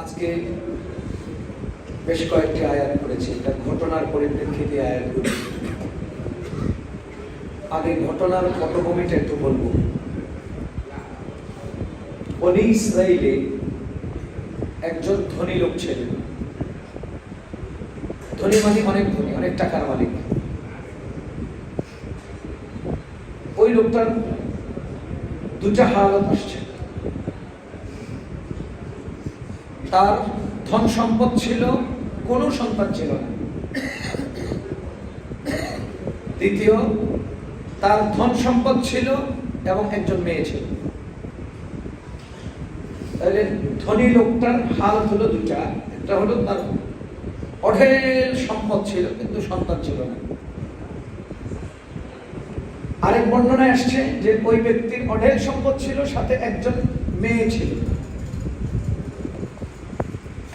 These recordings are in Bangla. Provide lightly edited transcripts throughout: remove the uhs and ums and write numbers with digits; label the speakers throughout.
Speaker 1: আজকে বেশ কয়েকটি আয়াত করেছি, এটা ঘটনার পরিপ্রেক্ষিতে আয়াত করেছি। আগে ঘটনার পটভূমিটা একটু বলবো। বনি ইসরাইলে একজন ধনী লোক ছিলেন। ধনী মানে অনেক ধনী, অনেক টাকার মালিক। ওই লোকটার দুটা হালত আসছে। তার ধন সম্পদ ছিল, কোনো সন্তান ছিল না। দ্বিতীয়, তার ধন সম্পদ ছিল এবং একজন মেয়ে ছিল। তাহলে ধনী লোকটার হালত হলো দুটা। একটা হলো তার অঢেল সম্পদ ছিল কিন্তু সন্তান ছিল না। আরেক বর্ণনায় আসছে যে ওই ব্যক্তির অঢেল সম্পদ ছিল, সাথে একজন মেয়ে ছিল।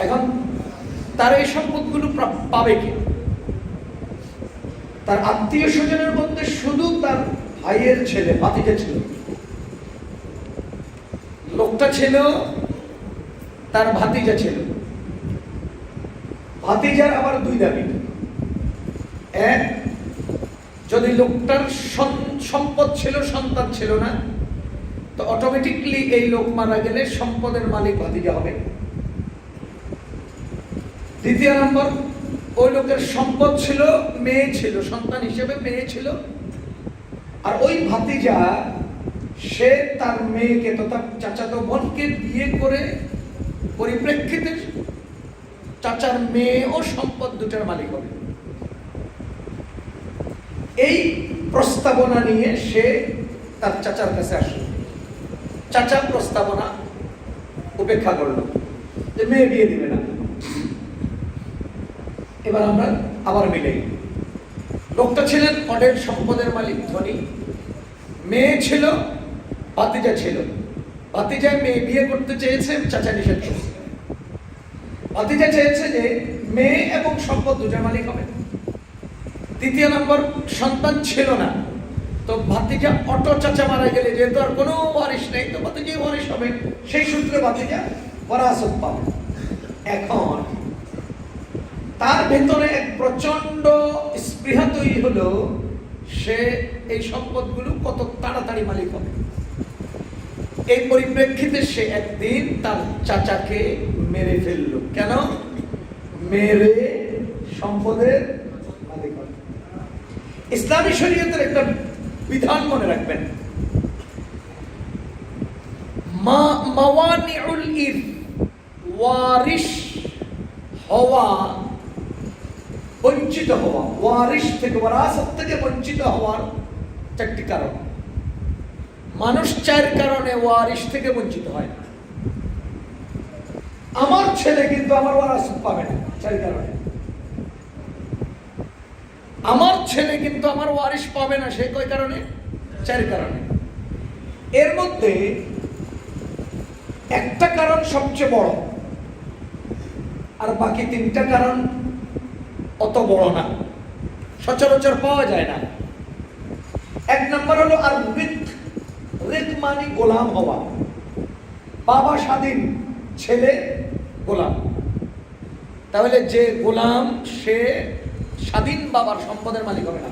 Speaker 1: এখন তার এই সম্পদগুলো পাবে কি? তার আত্মীয় স্বজনের মধ্যে শুধু তার ভাইয়ের ছেলে, ভাতিজা ছিল। লোকটা ছিল, তার ভাতিজা ছিল। ভাতিজার আবার দুই দাবি। এক, যদি লোকটার সম্পদ ছিল, সন্তান ছিল না, তো অটোমেটিকলি এই লোক মারা গেলে সম্পদের মালিক ভাতিজা হবে। দ্বিতীয় নম্বর, ওই লোকের সম্পদ ছিল, মেয়ে ছিল, সন্তান হিসেবে মেয়ে ছিল। আর ওই ভাতিজা সে তার মেয়েকে, তো তার চাচাতো বোনকে বিয়ে করে পরিপ্রেক্ষিতে চাচার মেয়ে ও সম্পদ দুটার মালিক হবে। এই প্রস্তাবনা নিয়ে সে তার চাচার কাছে আসলো। চাচা প্রস্তাবনা উপেক্ষা করলো যে মেয়ে বিয়ে দিবে না। এবার আমরা আবার মিলাই। লোকটা ছিলেন অঢেল সম্পদের মালিক, ধনী। মেয়ে ছিল, ভাতিজা ছিল। ভাতিজা মেয়ে বিয়ে করতে চেয়েছে, চাচা নিষেধ করেছে। ভাতিজা চেয়েছে যে মেয়ে এবং সম্পদ দুটার মালিক হবে। তৃতীয় নম্বর, সন্তান ছিল না, তো ভাতিজা অটো চাচা মারা গেলে যেহেতু আর কোনো ওয়ারিশ নেই, তো ভাতিজাই ওয়ারিশ হবে। সেই সূত্রে ভাতিজা ওয়ারাসত পাবে। এখন তার ভেতরে এক প্রচন্ড স্পৃহা তৈরি হলো, সে এই সম্পদগুলো কত তাড়াতাড়ি মালিক হবে। এই পরিপ্রেক্ষিতে সে একদিন তার চাচাকে মেরে ফেলল। কেন? মেরে সম্পদের মালিক হবে। ইসলামী শরীয়তের একটা বিধান মনে রাখবেন, মাওয়ানিউল ইরথ, ওয়ারিশ হওয়া, বঞ্চিত হওয়া, ওয়ারিশ থেকে, ওয়ারাসত থেকে বঞ্চিত হওয়ার চারটি কারণ। মানুষ চার কারণে ওয়ারিশ থেকে বঞ্চিত হয়। আমার ছেলে কিন্তু আমার ওয়ারাসত পাবে না, চার কারণে। আমার ছেলে কিন্তু আমার ওয়ারিশ পাবে না, সে কয় কারণে? চার কারণে। এর মধ্যে একটা কারণ সবচেয়ে বড়, আর বাকি তিনটা কারণ অত বড় না, সচরাচর পাওয়া যায় না। এক নম্বর হলো আর রিক মানে গোলাম হওয়া। বাবা স্বাধীন, ছেলে গোলাম। তাহলে যে গোলাম সে স্বাধীন বাবার সম্পদের মালিক হবে না।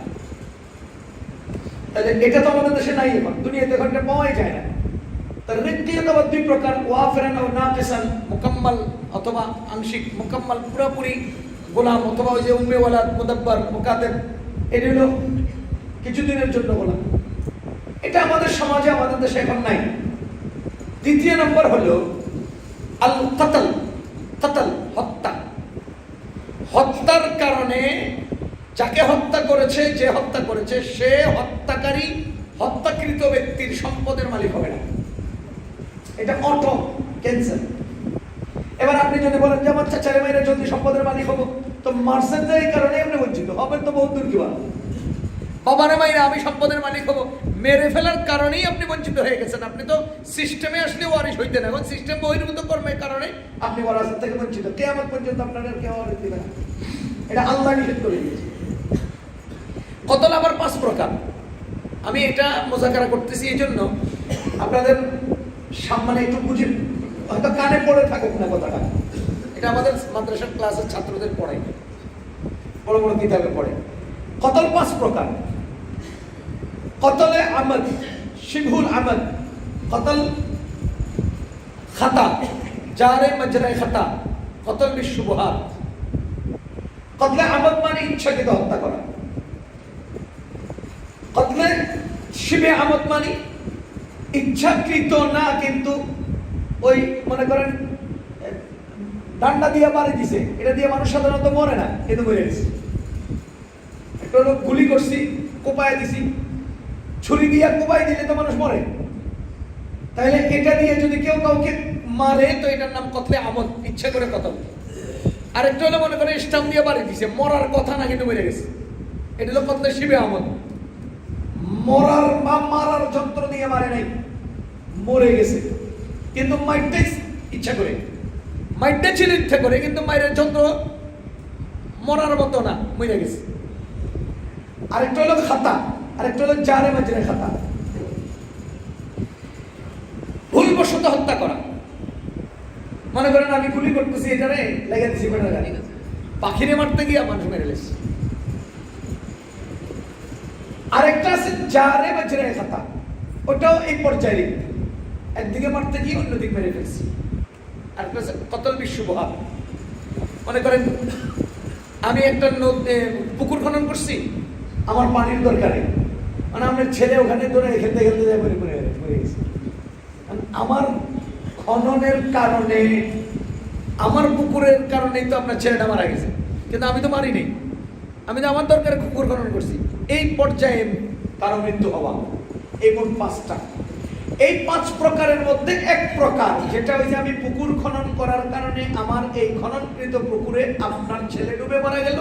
Speaker 1: তাহলে এটা তো আমাদের দেশে নাই, এখন দুনিয়াতে এখন এটা পাওয়াই যায় না। তার রিক্কিয়ত আবার দুই প্রকার, ওয়াফিরান ও নাকিসান, মুকাম্মাল অথবা আংশিক, মুকাম্মাল পুরোপুরি গোলাম, অথবা ওই যে উম্মে ওয়ালাদ, মুদাব্বার, মুকাদ্দেব, এটা হলো কিছুদিনের জন্য গোলাম। এটা আমাদের সমাজে, আমাদের দেশে এখন নাই। দ্বিতীয় নম্বর হলো আল কাতল, কাতল হত্যা। হত্যার কারণে যাকে হত্যা করেছে, যে হত্যা করেছে, সে হত্যাকারী, হত্যাকৃত ব্যক্তির সম্পদের মালিক হবে না। এটা অটো ক্যান্সেল। এবার আপনি যদি বলেন যে আমার চাচারে মাইরে যদি সম্পদের মালিক হবো, তো মার্সেন যে এই কারণে আপনি বঞ্চিত হবেন, তো বহুত দূর কি বলা। বাবারে মাইরে আমি সম্পদের মালিক হবো, মেরে ফেলার কারণেই আপনি বঞ্চিত হয়ে গেছেন। আপনি তো সিস্টেমে আসলে ওয়ারিশ হইতেন, এখন সিস্টেম বহির্ভূত কর্মের কারণে আপনি ওয়ারাসত থেকে বঞ্চিত। কিয়ামত পর্যন্ত আপনাদের কেউ ওয়ারিশ দিবে না, এটা আল্লাহ নিষেধ করে দিয়েছে। কতল আবার 5 প্রকার। আমি এটা মোজাকারা করতেছি এই জন্য আপনাদের সামনে একটু হয়তো কানে পড়ে থাকুক না কথাটা, এটা আমাদের মাদ্রাসার ক্লাসের ছাত্রদের পড়াই, বড় বড় কিতাবে পড়ে। কতল 5 প্রকার। কতলে আমদ, শিবহুল আমদ, কতল খাতা, জারে মজরায় খাতা, কতল বিশুবহাত। কতলে আমদ মানে ইচ্ছাকৃত হত্যা করা। কতলে শিবে আমদ মানে ইচ্ছাকৃত না, কিন্তু ওই মনে করেন ডান্ডা দিয়ে মারি দিছে, এটা দিয়ে মানুষ সাধারণত মরে না, কিন্তু মরে গেছে। একটা লোক গুলি করছি, কোপায় দিছি, ছুরি দিয়ে কোপায় দিলে তো মানুষ মরে। তাহলে এটা দিয়ে যদি কেউ কাউকে মারে তো এটার নাম কতলে আমদ, ইচ্ছা করে কতল। আরেকটা হলো মনে করেন স্টাম্প দিয়ে মারি দিছে, মরার কথা না কিন্তু মরে গেছে, এটা হলো কতলে শিবে আমদ। মরার বা মারার যন্ত্র দিয়ে মারে নাই, মরে গেছে, কিন্তু মাইরটাই ইচ্ছা করে, মাইরটা ছিল ইচ্ছা করে, কিন্তু মাইরের যন্ত্র মরার মতো না, মরে গেছে। আরেকটা হলো খাতা, আরেকটা হলো জারে মাজরে খাতা, ভুলবশত হত্যা করা। মনে করেন আমি গুলি করতেছি, এটারে লেগে দিছি বেটার গাড়ি, পাখিরে মারতে গিয়া মানুষ মেরে লেছে। আরেকটা আছে জারে মাজরে খাতা, ওটাও এই পর্যায়ে লিখতে, একদিকে মারতে গিয়ে অন্যদিকে মেরে ফেলছি। আরেকটা আছে কতল বিশুবহাত। মনে করেন আমি একটা পুকুর খনন করছি, আমার পানির দরকারে, মানে আমার ছেলে ওখানে ধরে খেলতে খেলতে যায় মরে গেছে। আমার খননের কারণে, আমার পুকুরের কারণেই তো আপনার ছেলেটা মারা গেছে, কিন্তু আমি তো মারি নেই, আমি তো আমার দরকারে পুকুর খনন করছি। এই পর্যায়ে কারো মৃত্যু হওয়া, এই মোট 5টা। এই 5 প্রকারের মধ্যে এক প্রকার, যেটা হয়েছে আমি পুকুর খনন করার কারণে আমার এই খননকৃত পুকুরে আপনার ছেলে ডুবে মারা গেল,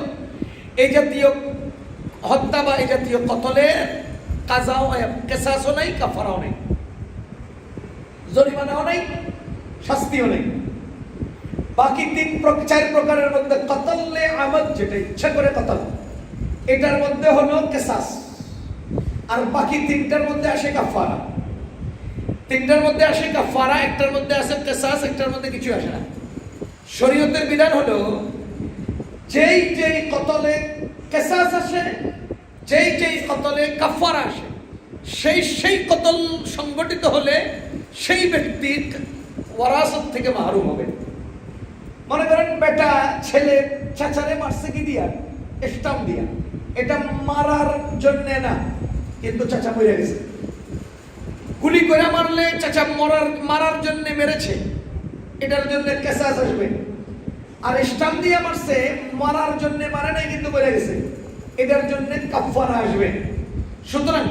Speaker 1: এই জাতীয় হত্যা বা এই জাতীয় কতলে কাজাও কেসাসও নাই, কাফারাও নেই, জরিমানাও নাই, শাস্তিও নেই। বাকি 4 প্রকারের মধ্যে কতলে আমদ, যেটা ইচ্ছা করে কতল, এটার মধ্যে হলো কেসাস, আর বাকি 3টার মধ্যে আসে কাফারা। 3টার মধ্যে আসে কাফারা, একটার মধ্যে আসে কেসাস, একটার মধ্যে কিছু আসে না। শরীয়তের বিধান হলো যেই কতলে কেসাস আসে, যেই কতলে কাফারা আসে, সেই কতল সংগঠিত হলে সেই ব্যক্তি ওয়ারাসত থেকে মাহরুম হবে। মনে করেন বেটা ছেলে চাচারে মারছে কি দিয়া, স্টাম্প দিয়া, এটা মারার জন্য না, কিন্তু চাচা মরে গেছে। গুলি করে মারলে চাচা মারার জন্য মেরেছে, এটার জন্য কেসাস আসবে। আর স্টাম্প দিয়ে মারছে, মারার জন্য মারে নাই কিন্তু মরে গেছে, এটার জন্য কাফারা আসবে। সুতরাং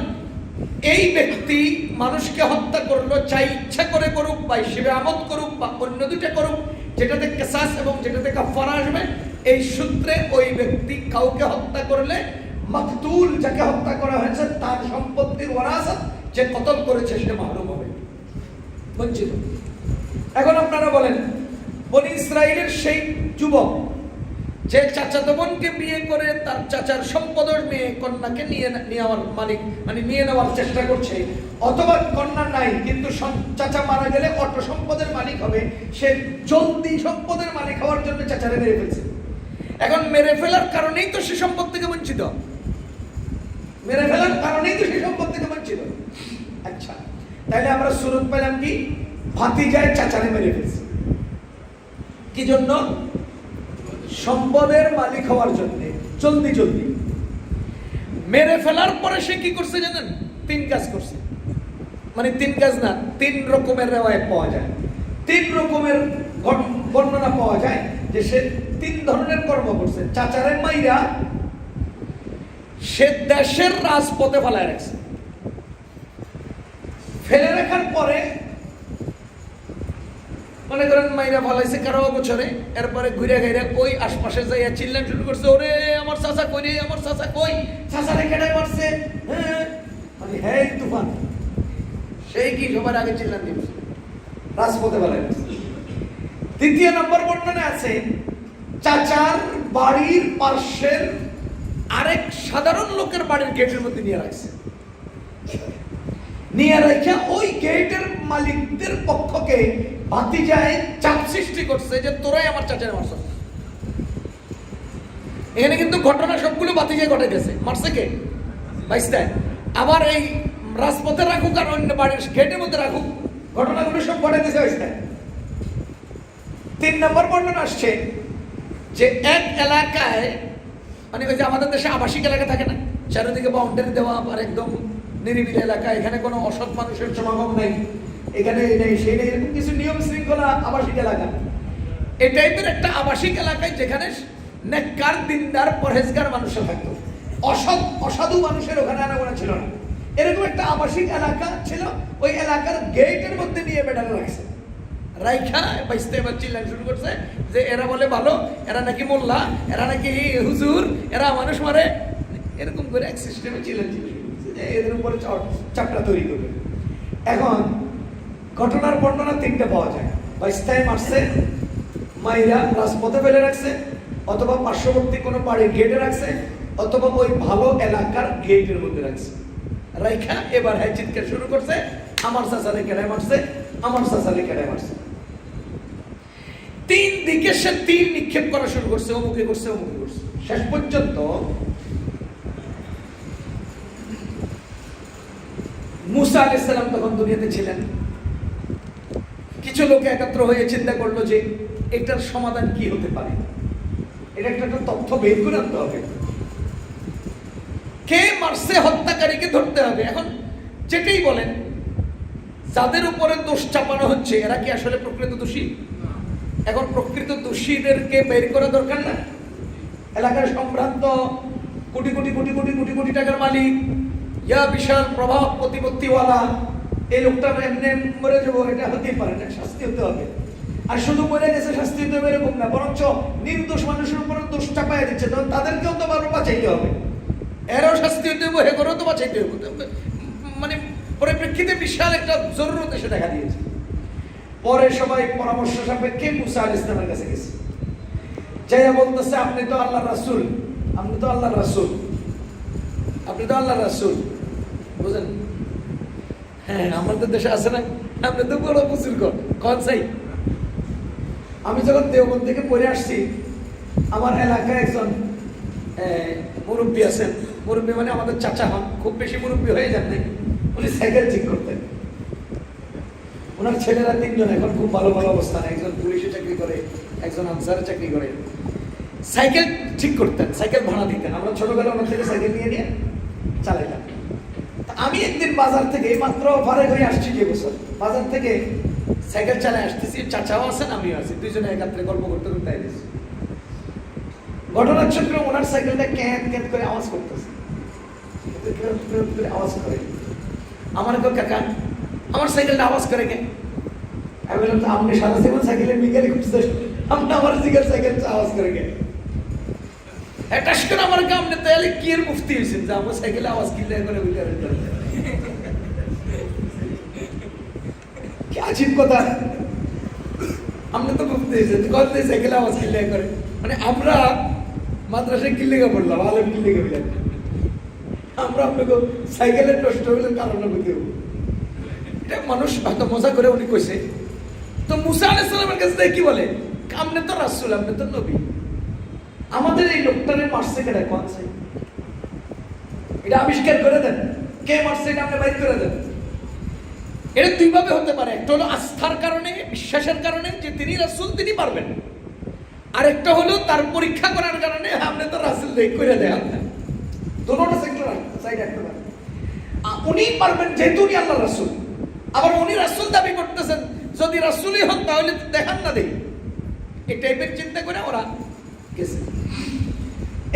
Speaker 1: এই ব্যক্তি মানুষকে হত্যা করলো, চাই ইচ্ছা করে করুক বা হিসেবে আমদ করুক বা অন্য দুইটা করুক, যেটাতে কেসাস এবং যেটাতে কাফারা আসবে, এই সূত্রে ওই ব্যক্তি কাউকে হত্যা করলে মাকতুল, যাকে হত্যা করা হয়েছে, তার সম্পত্তির ওয়ারাসাত, যে কতল করেছে সে মাহরুম হবে, বঞ্চিত। এখন আপনারা বলেন, বনি ইসরাইলের সেই যুবক যে চাচাতো বোনকে বিয়ে করে তার চাচার সম্পদের মেয়ে কন্যাকে নিয়ে নেওয়ার মালিক, মানে নিয়ে নেওয়ার চেষ্টা করছে, অথবা কন্যা নাই কিন্তু চাচা মারা গেলে অটো সম্পদের মালিক হবে, সে জলদি সম্পদের মালিক হওয়ার জন্য চাচারে মেরে ফেলছে। এখন মেরে ফেলার কারণেই তো সে সম্পদ থেকে বঞ্চিত, মেরে ফেলার কারণেই তো সে সম্পদ থেকে বঞ্চিত। আচ্ছা, তাহলে আমরা সুরত পেলাম কি, ভাতিজায় চাচারে মেরে ফেলছে, কি জন্য? সম্পদের মালিক হওয়ার জন্য, জলদি। মেরে ফেলার পরে সে কি করছে জানেন? 3 কাজ করছে, মানে 3 কাজ না, 3 রকমের রেওয়ায়েত পাওয়া যায়, 3 রকমের বর্ণনা পাওয়া যায় যে সে 3 ধরনের কর্ম করছে। চাচারে মাইরা সে দেশের রাজপথে ফেলায় রাখছে, ফেলে রাখার পরে মনে করেন মাইরা ফলাইছে কারো বছরে, এরপরে ঘুরে ঘিরে ওই আশপাশে যাইয়া চিল্লান শুরু করছে, ওরে আমার চাচা কই রে, আমার চাচা কই, চাচারে কেটে মারছে, মানে হেই তুফান, সেই কি সবার আগে চিল্লান দিচ্ছে, রাজপথে ফেলাই রাখছে। 2 নম্বর বর্ণনা আছে, চাচার বাড়ির পার্শ্বের আরেক সাধারণ লোকের বাড়ির গেটের মধ্যে নিয়ে রাখছে। নিয়ে রেখে ওই গেটের মালিকদের পক্ষকে ভাতিজায় চাপ সৃষ্টি করছে যে তোরাই আমার চাচারে মারছ। এখানে কিন্তু ঘটনা সবগুলো ভাতিজায় ঘটাইতেছে। মারছে কে? বাইস্তায়। আবার এই রাজপথে রাখুক আর অন্য বাড়ির গেটের মধ্যে রাখুক, ঘটনাগুলো সব ঘটাইতেছে বাইস্তায়। 3 নম্বর বর্ণনা আসছে যে এক এলাকায়, মানে ওই যে আমাদের দেশে আবাসিক এলাকা থাকে না, চারিদিকে বাউন্ডারি দেওয়া, আর একদম নিরিবিলি এলাকা, এখানে কোনো অসৎ মানুষের সমাগম নাই, এখানে এই নেই সেই নেই, এরকম কিছু নিয়ম শৃঙ্খলা আবাসিক এলাকা। এই টাইপের একটা আবাসিক এলাকায় যেখানে নেককার, দিনদার, পরহেজগার মানুষরা থাকতো, অসাধু মানুষের ওখানে আনাগোনা ছিল না, এরকম একটা আবাসিক এলাকা ছিল। ওই এলাকার গেটের মধ্যে নিয়ে বেড়ানো রাখছে, রাইখা বাইস্তে এবার চিল্লান শুরু করছে যে এরা বলে ভালো, এরা নাকি মোল্লা, এরা নাকি হুজুর, এরা মানুষ মারে, এরকম করে এক সিস্টেমে চিল্লান এদের উপরে চাপটা তৈরি করবে। এখন ঘটনার বর্ণনা 3টা পাওয়া যায়। বাইস্তায় মারছে, মাইরা রাজপথে ফেলে রাখছে, অথবা পার্শ্ববর্তী কোনো বাড়ির গেটে রাখছে, অথবা ওই ভালো এলাকার গেটের মধ্যে রাখছে। রাইখা এবার হ্যাঁ চিৎকার শুরু করছে, আমার চাচারে কেড়ায় মারছে, আমার চাচারে কেড়ায় মারছে। 3 দিকে সে তীর নিক্ষেপ করা শুরু করছে, অমুকে করছে, অমুকে করছে। শেষ পর্যন্ত মুসা আলাইহিস সালাম তখন দুনিয়াতে ছিলেন। কিছু লোক একত্র হয়ে চিন্তা করলো যে এটার সমাধান কি হতে পারে, এটা একটা তথ্য বের করে আনতে হবে, কে মারছে হত্যাকারীকে ধরতে হবে। এখন যেটাই বলেন, যাদের উপরে দোষ চাপানো হচ্ছে এরা কি আসলে প্রকৃত দোষী? এখন প্রকৃত দোষীদেরকে বের করা দরকার না? এলাকার সম্ভ্রান্ত কোটি কোটি কোটি কোটি কোটি কোটি টাকার মালিক, ইয়া বিশাল প্রভাব প্রতিপত্তিওয়ালা, এই লোকটা এমনি মরে যাবো, এটা হতেই পারে না, শাস্তি হতে হবে। আর শুধু মরে গেছে শাস্তি হতে হবে এরকম না, বরঞ্চ নির্দোষ মানুষের উপরে দোষ চাপাইয়া দিচ্ছে, তখন তাদেরকেও তো আরো বাঁচাইতে হবে, এরাও শাস্তি হতে হবে, হেগরেও তো বাঁচাইতে হবে। মানে পরিপ্রেক্ষিতে বিশাল একটা জরুরত এসে দেখা দিয়েছে। পরে সবাই পরামর্শ সাপেক্ষে মুসা আলাইহিস সালামের কাছে গেছে, যাইয়া বলতেছে আপনি তো আল্লাহর রাসূল, আপনি তো আল্লাহর রাসূল, আপনি তো আল্লাহর রাসূল, বুঝেন? হ্যাঁ, আমাদের দেশে আছে না, আপনি তো বড় বুজুর্গ কোন চাই। আমি যখন দেওবন্দ থেকে পড়ে আসছি, আমার এলাকায় একজন মুরব্বী আছেন, মুরব্বী মানে আমাদের চাচা হন, খুব বেশি মুরব্বী হয়ে যান নাই, উনি সাইকেল ঠিক করতেন। ওনার ছেলেরা 3 জন এখন খুব ভালো ভালো অবস্থানে, একজন পুলিশে চাকরি করে, একজন আনসারে চাকরি করে। সাইকেল ঠিক করতেন, সাইকেল ভাড়া দিতেন, আমরা ছোটবেলা ওনার থেকে সাইকেল নিয়ে নিয়ে চালাইতাম। আমি একদিন বাজার থেকে মাত্র ফারেক হয়ে আসছি, যে বছর বাজার থেকে সাইকেল চালায় আসতেছি, চাচাও আছেন আমিও আছি, 2 জনে একাত্রে গল্প করতে করতে আইতেছি। ঘটনার চক্রে ওনার সাইকেলটা ক্যাঁত ক্যাঁত করে আওয়াজ করতেছে, আওয়াজ করে। আমার কেউ কাকা আমার সাইকেলটা আওয়াজ করে কেন? আমি বললাম আপনি সারা জীবন সাইকেলের বিকালে করতে, আপনি আমার সাইকেল আওয়াজ করে কেন? এটাস করে আমার আপনি তাহলে কি এর মুফতি হয়েছেন যে আমার সাইকেলে আওয়াজ কিনলে করে বিকালে কি আজীব কথা। আপনি তো মুফতি হয়েছেন, কত সাইকেলে আওয়াজ কিনলে করে, মানে আমরা মাদ্রাসায় কিনলে পড়লাম, আলেম কিনলে গেলাম, আমরা আপনাকে সাইকেলের নষ্ট হইলে কারণে বুঝতে এটা মানুষ হয়তো মজা করে উনি কইছে। তো মুসা আলাইহিস সালামের কাছে কি বলে, আপনি তো রাসূল, আপনি তো নবী, আমাদের এই লোকটারে মারছে কেন? কোন সে এটা আবিষ্কার করে দেন, কে মারছে এটা আপনি বাইর করে দেন। এটা 2 ভাবে হতে পারে, একটা হলো আস্থার কারণে, বিশ্বাসের কারণে যে তিনি রাসূল, তিনি পারবেন, আর একটা হলো তার পরীক্ষা করার কারণে আপনি তো রাসূল দেখ করে দেয়। আপনি দুটোটা সেক্টর সাইড একটা পারে, উনি পারবেন যেহেতু উনি আল্লাহ রাসূল, আবার উনি রাসূল দাবি করতেছেন, যদি রাসূলই হন তাহলে দেখান না দেখি, এই টাইপের চিন্তা করে ওরা গেছে।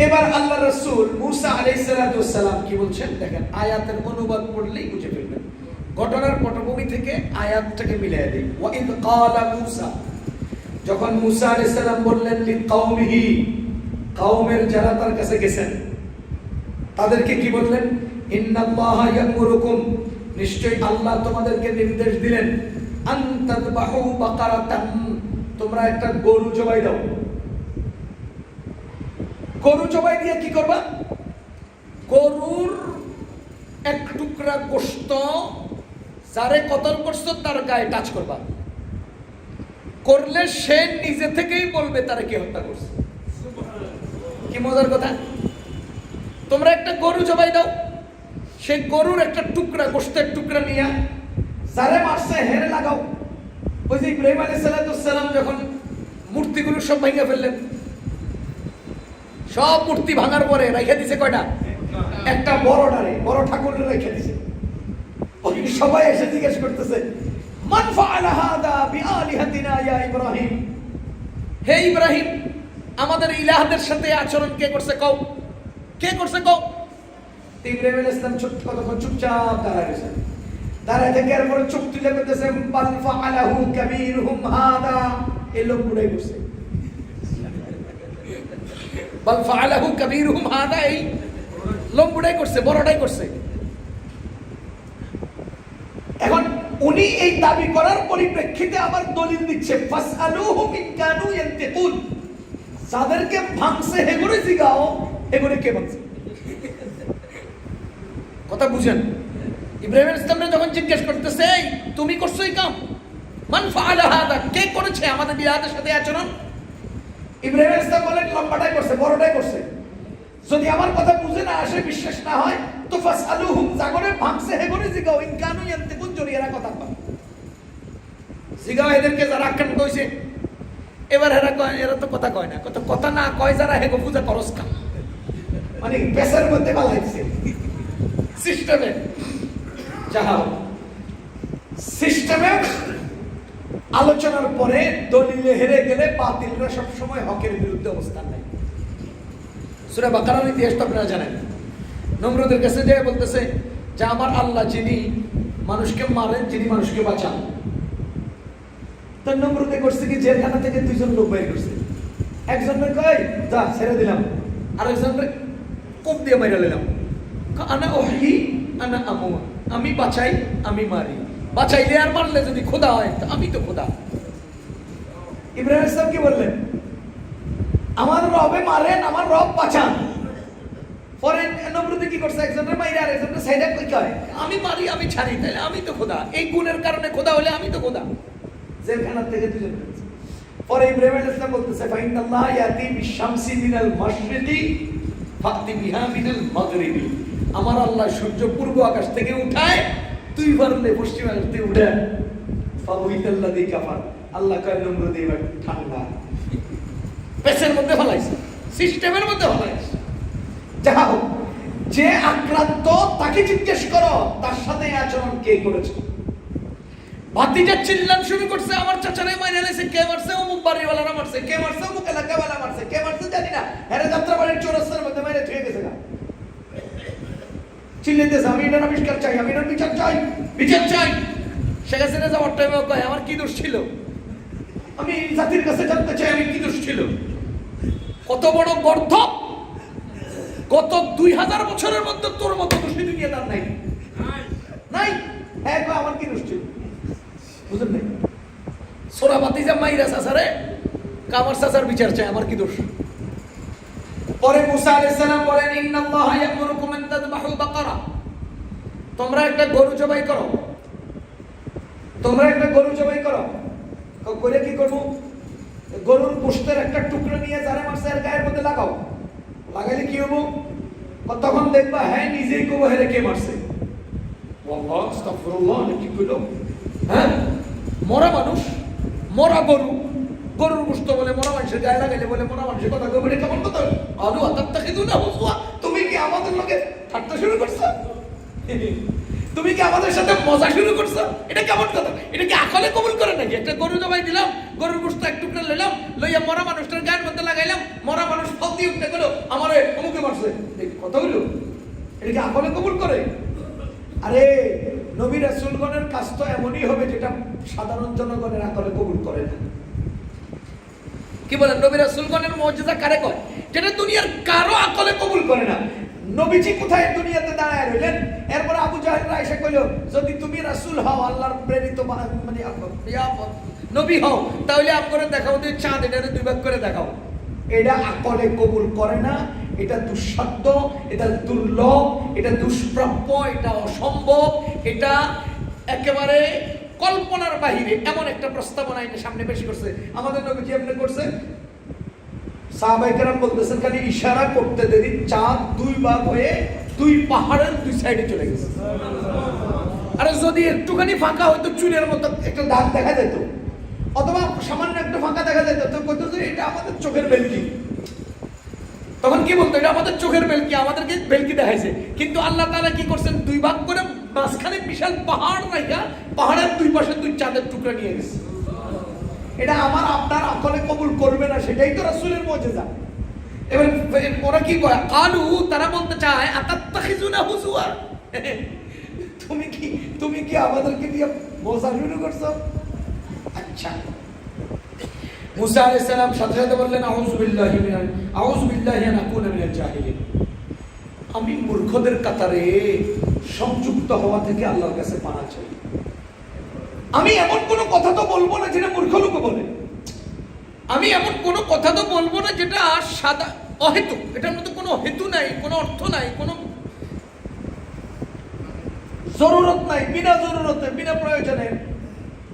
Speaker 1: এবার আল্লাহ রাসূল মুসা আলাইহিস সালাম কি বলছেন দেখেন, আয়াতের অনুবাদ পড়লেই বুঝে ফেলবেন। ঘটনার পটভূমি থেকে আয়াতটাকে মিলিয়ে দিই। ওয়া ইদ ক্বালা মুসা, যখন মুসা আলাইহিস সালাম বললেন লিকাওমিহি, কওমের যারা তার কাছে গেছেন তাদেরকে কি বললেন, ইন্নাল্লাহা ইয়ামুরুকুম, নিশ্চয়ই আল্লাহ তোমাদেরকে নির্দেশ দিলেন, আন তাযবাহু বাকারাতান, তোমরা একটা গরু জবাই দাও। গরু জবাই দিয়ে কি করবা? গরুর এক টুকরা গোশত যারে কতল করছো তার গায়ে টাচ করবা, করলে সে নিজে থেকেই বলবে তারে কে হত্যা করছে। কি মজার কথা! তোমরা একটা গরু জবাই দাও, সেই গরুর একটা টুকরা, গোশতের টুকরা নিয়ে যারে মারছে হেরে লাগাও। ওই যে ইব্রাহিম আলাইহিস সালাম যখন মূর্তিগুলো সব ভেঙে ফেললেন, সব মূর্তি ভাঙার পরে রেখে দিছে কয়টা? একটা বড় ঠাকুরের রেখে দিছে। ওই সবাই এসে জিজ্ঞেস করতেছে, মান ফাআলা হাদা বিআলিহাতিনা ইয়া ইব্রাহিম, হে ইব্রাহিম, আমাদের ইলাহদের সাথে আচরণ কে করছে কও, কে করছে কও। ইব্রাহিম আলাইহিস সালাম চুপচাপ দাঁড়ায় গেছেন। দাঁড়ায় থেকে এরপরে চোখ তুলে বলতেছে, বাল ফাআলাহু কাবীরুহুম হাদা, এই লোক বুড়াই করছে। বাল ফাআলাহু কাবীরুহুম হাদা, এই লোক বুড়াই করছে, বড়টাই করছে। এখন উনি এই দাবি করার পরিপ্রেক্ষিতে আবার দলিল দিচ্ছে, ফাসআলুহুম ইন কানু ইয়ান্তিকুন, যাদেরকে ভাঙছে হেগুরে জিগাও, হেগুরে কে ভাঙছে। কথা বুঝেন? ইব্রাহিম আলাইহিস সালাম যখন জিজ্ঞেস করতেছে, এই তুমি করছো এই কাম, মান ফাআলা হাদা, কে করেছে আমাদের ইলাহদের সাথে আচরণ? ইব্রাহিম আলাইহিস সালাম বলেন, লম্বাটাই করছে, বড়টাই করছে। যদি আমার কথা বুঝে না আসে, বিশ্বাস না হয়, তো ফাসআলুহুম, জাগরে ভাঙছে হেগুরে জিগাও, ইন কানু ইয়ান্তিকুন, যদি এরা কথা বলে জিগাও এদেরকে, যারা আক্রান্ত হইছে। এবার এরা কয়, এরা তো কথা কয় না, কথা না কয় যারা, হেগো পূজা করস কা, মানে পেশার মধ্যে বালাইছে সিস্টেমে। যাও সিস্টেমে আলোচনার পরে দলিলে হেরে গেলে বাতিলরা সবসময় হকের বিরুদ্ধে অবস্থান নেয়। সূরা বাকারার ইতিহাস তো আপনারা জানেন। নমরুদের কাছে যে বলতেছে যে আমার আল্লাহ যিনি মানুষকে মারেন, যিনি মানুষকে বাঁচান। তো নমরুদে করছে কি, জেলখানা থেকে দুইজন লোক বের করছে। একজনের কয় যা ছেড়ে দিলাম, আর একজনের কোপ দিয়ে মাইরা নিলাম। আনা ওহী আনা আমুত, আমি বাঁচাই আমি মারি, বাঁচাইলে আর মারলে যদি খোদা হয় তো আমি তো খোদা। ইব্রাহিম আলাইহিস সালাম কি বললেন? আমার রবে মারেন, আমার রব বাঁচান। পরে নমরুদে কি করছে, একজনের মাইরা আর একজনের সাইডে কয় আমি মারি আমি ছাড়ি, তাহলে আমি তো খোদা, এই গুণের কারণে খোদা হলে আমি তো খোদা। জেলখানা থেকে দুজন বেরিয়েছে। পরে ইব্রাহিম আলাইহিস সালাম বলতেছে, ফাইনাল্লাহ ইয়াতি বিশামসি মিনাল মাশরিকি ফাতি বিহা মিনাল মাগরিবি, আমার আল্লাহ সূর্য পূর্ব আকাশ থেকে উঠায়, তুই পারলে পশ্চিম আকাশ থেকে উঠে। ফাবুইতাল্লাযী কাফার, আল্লাহ কয় নমরুদ এবার ঠান্ডা, পেছের মধ্যে ফলাইছে, সিস্টেমের মধ্যে ফলাইছে। যাও, যে আক্রান্ত তাকে জিজ্ঞেস করো তার সাথে আচরণ কে করেছে। ভাতিজা চিল্লান শুরু করছে, আমার চাচারে মাইরে লাইছে, কে মারছে? অমুক বাড়িওয়ালারা মারছে, কে মারছে? অমুক এলাকাওয়ালা মারছে, কে মারছে জানি না, হেরে যাত্রাবাড়ির চৌরাস্তার মধ্যে মাইরে থুয়ে গেছে না। চিল্লাইতেছে, আমি এটার আবিষ্কার চাই, আমি এটার বিচার চাই, বিচার চাই। শেখ হাসিনা যাওয়ার টাইমেও কয় আমার কি দোষ ছিল, আমি জাতির কাছে জানতে চাই আমি কি দোষ ছিল। কত বড় গর্ধব! গত 2000 বছরের মধ্যে তোর মতো দোষী দুনিয়া তার নাই, নাই। হ্যাঁ, আমার কি দোষ ছিল বুঝলেন নাই? সোরাবাতি যা মাইরা চাচারে, কামার চাচার বিচার চাই, আমার কি দোষ। পরে মুসা আলাইহিস সালাম বলেন, ইন্নাল্লাহা ইয়া'মুরুকুম আন তাযবাহু বাকারা, তোমরা একটা গরু জবাই করো, তোমরা একটা গরু জবাই করো। করে কি করব? গরুর গোশতের একটা টুকরো নিয়ে যারা মারছে এর গায়ের মধ্যে লাগাও। লাগাইলে কি হবো? তখন দেখবা হ্যাঁ নিজেই কবো হেরে কে মারছে। আল্লাহ আস্তাগফিরুল্লাহ, কি কইলো? হ্যাঁ, মরা মানুষ, মরা গরু, গরুর গোশত বলে মরা মানুষের গায়ে লাগাইলে বলে মরা মানুষের কথা কইবে, এটা কেমন কথা? আলু আতাত্তাখিদুনা হুজওয়া, তুমি কি আমাদের লগে ঠাট্টা শুরু করছো? তুমি কি আমাদের সাথে মজা শুরু করছো? এটা কেমন কথা? এটা কি আকলে কবুল করে নাকি? একটা গরু জবাই দিলাম, গরুর গোশত এক টুকরা লইলাম, লইয়া মরা মানুষটার গায়ের মধ্যে লাগাইলাম, মরা মানুষ ফল দিয়ে উঠতে গেল, আমারে অমুকে মারছে, এই কথা হইলো? এটা কি আকলে কবুল করে? আরে নবী রাসূলগণের কাজ তো এমনই হবে যেটা সাধারণ জনগণের আকলে কবুল করে না। কি বলেন? নবী রাসূলগণের মুজিজা কারে কয়? যেটা দুনিয়ার কারো আকলে কবুল করে না। নবীজি কোথায় দুনিয়াতে দাঁড়ায় রইলেন, এরপর আবু জাহেলরা এসে কইল, যদি তুমি রাসূল হও, আল্লাহর প্রেরিত মানে নবী হও, তাহলে আপনারা দেখাও যে চাঁদ এটারে দুই ভাগ করে দেখাও। এটা আকলে কবুল করে না, এটা দুঃসাধ্য, এটা দুর্লভ, এটা দুষ্প্রাপ্য, এটা অসম্ভব, এটা একেবারে কল্পনার বাহিরে এমন একটা প্রস্তাবনা এনে সামনে পেশ করছে। আমাদের নবীজি এমনি করছে, সাহাবায়ে কেরাম বলতেছেন খালি ইশারা করতে দেরি চাঁদ দুই ভাগ হয়ে দুই পাহাড়ের দুই সাইডে চলে গেছে। আরে যদি একটুখানি ফাঁকা হয়তো চুলের মতো একটা দাগ দেখা যেত, অথবা সামান্য একটা ফাঁকা দেখা যেত, তো কইতো যে এটা আমাদের চোখের বেলকি। তখন কি বলতো, এটা আমাদের চোখের বেলকি, আমাদেরকে বেলকি দেখাইছে। কিন্তু আল্লাহ তাআলা কি করছেন, দুই ভাগ করে মাঝখানে বিশাল পাহাড় রাখা, পাহাড়ের দুই পাশে দুই চাঁদের টুকরা নিয়ে গেছে। এটা আমার আপনার আকলে কবুল করবে না, সেটাই তো রাসূলের মুজিজা। এবার ওরা কি কয়, কালু, তারা বলতে চায় আতাত্তাখিজুনা হুজুয়া, তুমি কি আমাদেরকে দিয়ে মজা শুরু করছো? আচ্ছা, মুসা আলাইহিস সালাম সাথে সাথে বললেন, আউযু বিল্লাহি আন আকুনা মিনাল জাহিলিন, আমি মূর্খদের কাতারে সংযুক্ত হওয়া থেকে আল্লাহর কাছে পানা চাই। আমি এমন কোনো কথা তো বলবো না যেটা মূর্খ লোক বলে, আমি এমন কোনো কথা তো বলবো না যেটা সাদা অহেতুক, এটার মধ্যে কোনো হেতু নাই, কোনো অর্থ নাই, কোনো জরুরত নাই, বিনা জরুরতে বিনা প্রয়োজনে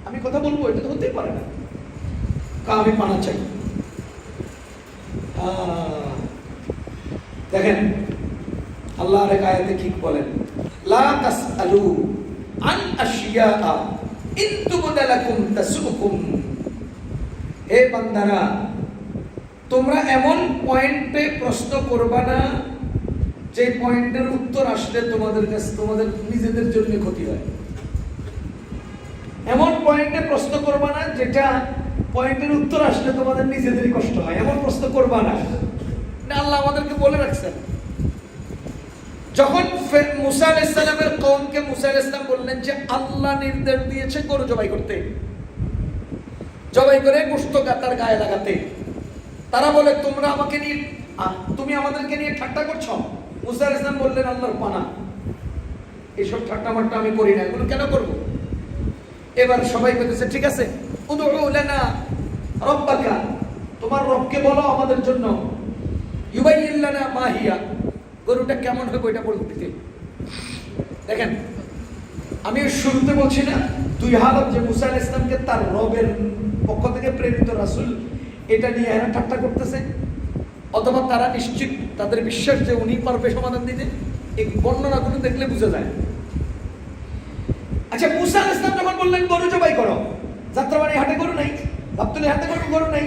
Speaker 1: আমি কথা বলবো, এটা তো হতেই পারে না। আমি পানা চাই। দেখেন আল্লাহর এক আয়াতে কি বলেন, লা তাসআলু আন আশিয়া ইন তুবদা লাকুম তাসুকুম। হে বান্দারা, তোমরা এমন পয়েন্টে প্রশ্ন করবা না যে পয়েন্টের উত্তর আসলে তোমাদের কাছে তোমাদের নিজেদের জন্য ক্ষতি হয়। এমন পয়েন্টে প্রশ্ন করবা না যেটা পয়েন্টের উত্তর আসলে তোমাদের নিজেদেরই কষ্ট হয়, এমন প্রশ্ন করবা না। আল্লাহ আমাদেরকে বলে রাখছেন। যখন মুসা আলাইহিস সালামের কওমকে মুসা আলাইহিস সালাম বললেন যে আল্লাহ নির্দেশ দিয়েছে গরু জবাই করতে, জবাই করে গোশত তার গায়ে লাগাতে, তারা বলে তোমরা আমাকে নিয়ে, তুমি আমাদেরকে নিয়ে ঠাট্টা করছো। মুসা আলাইহিস সালাম বললেন, আল্লাহর পানা, এইসব ঠাট্টা মাট্টা আমি করি না, এগুলো কেন করব? এবার সবাই বলতেছে ঠিক আছে, উদউ লানা রাব্বাকা, তোমার রবকে বলো আমাদের জন্য, ইউবাইয়িন লানা মা হিয়া, গরুটা কেমন হবে ওইটা বলে দিতে। দেখেন আমি শুরুতে বলছি না, দুই হালত যে মুসা আলাইহিস সালামকে তার রবের পক্ষ থেকে প্রেরিত রাসূল এটা নিয়ে এরা ঠাট্টা করতেছে, অথবা তারা নিশ্চিত তাদের বিশ্বাস যে উনি পারবে সমাধান দিতে, এই বর্ণনাগুলো দেখলে বোঝা যায়। আচ্ছা, মুসা আলাইহিস সালাম যখন বললেন গরু জবাই করো, যাত্রাবাড়ি হাটে গরু নাই, গাবতলী হাটে গরু নাই,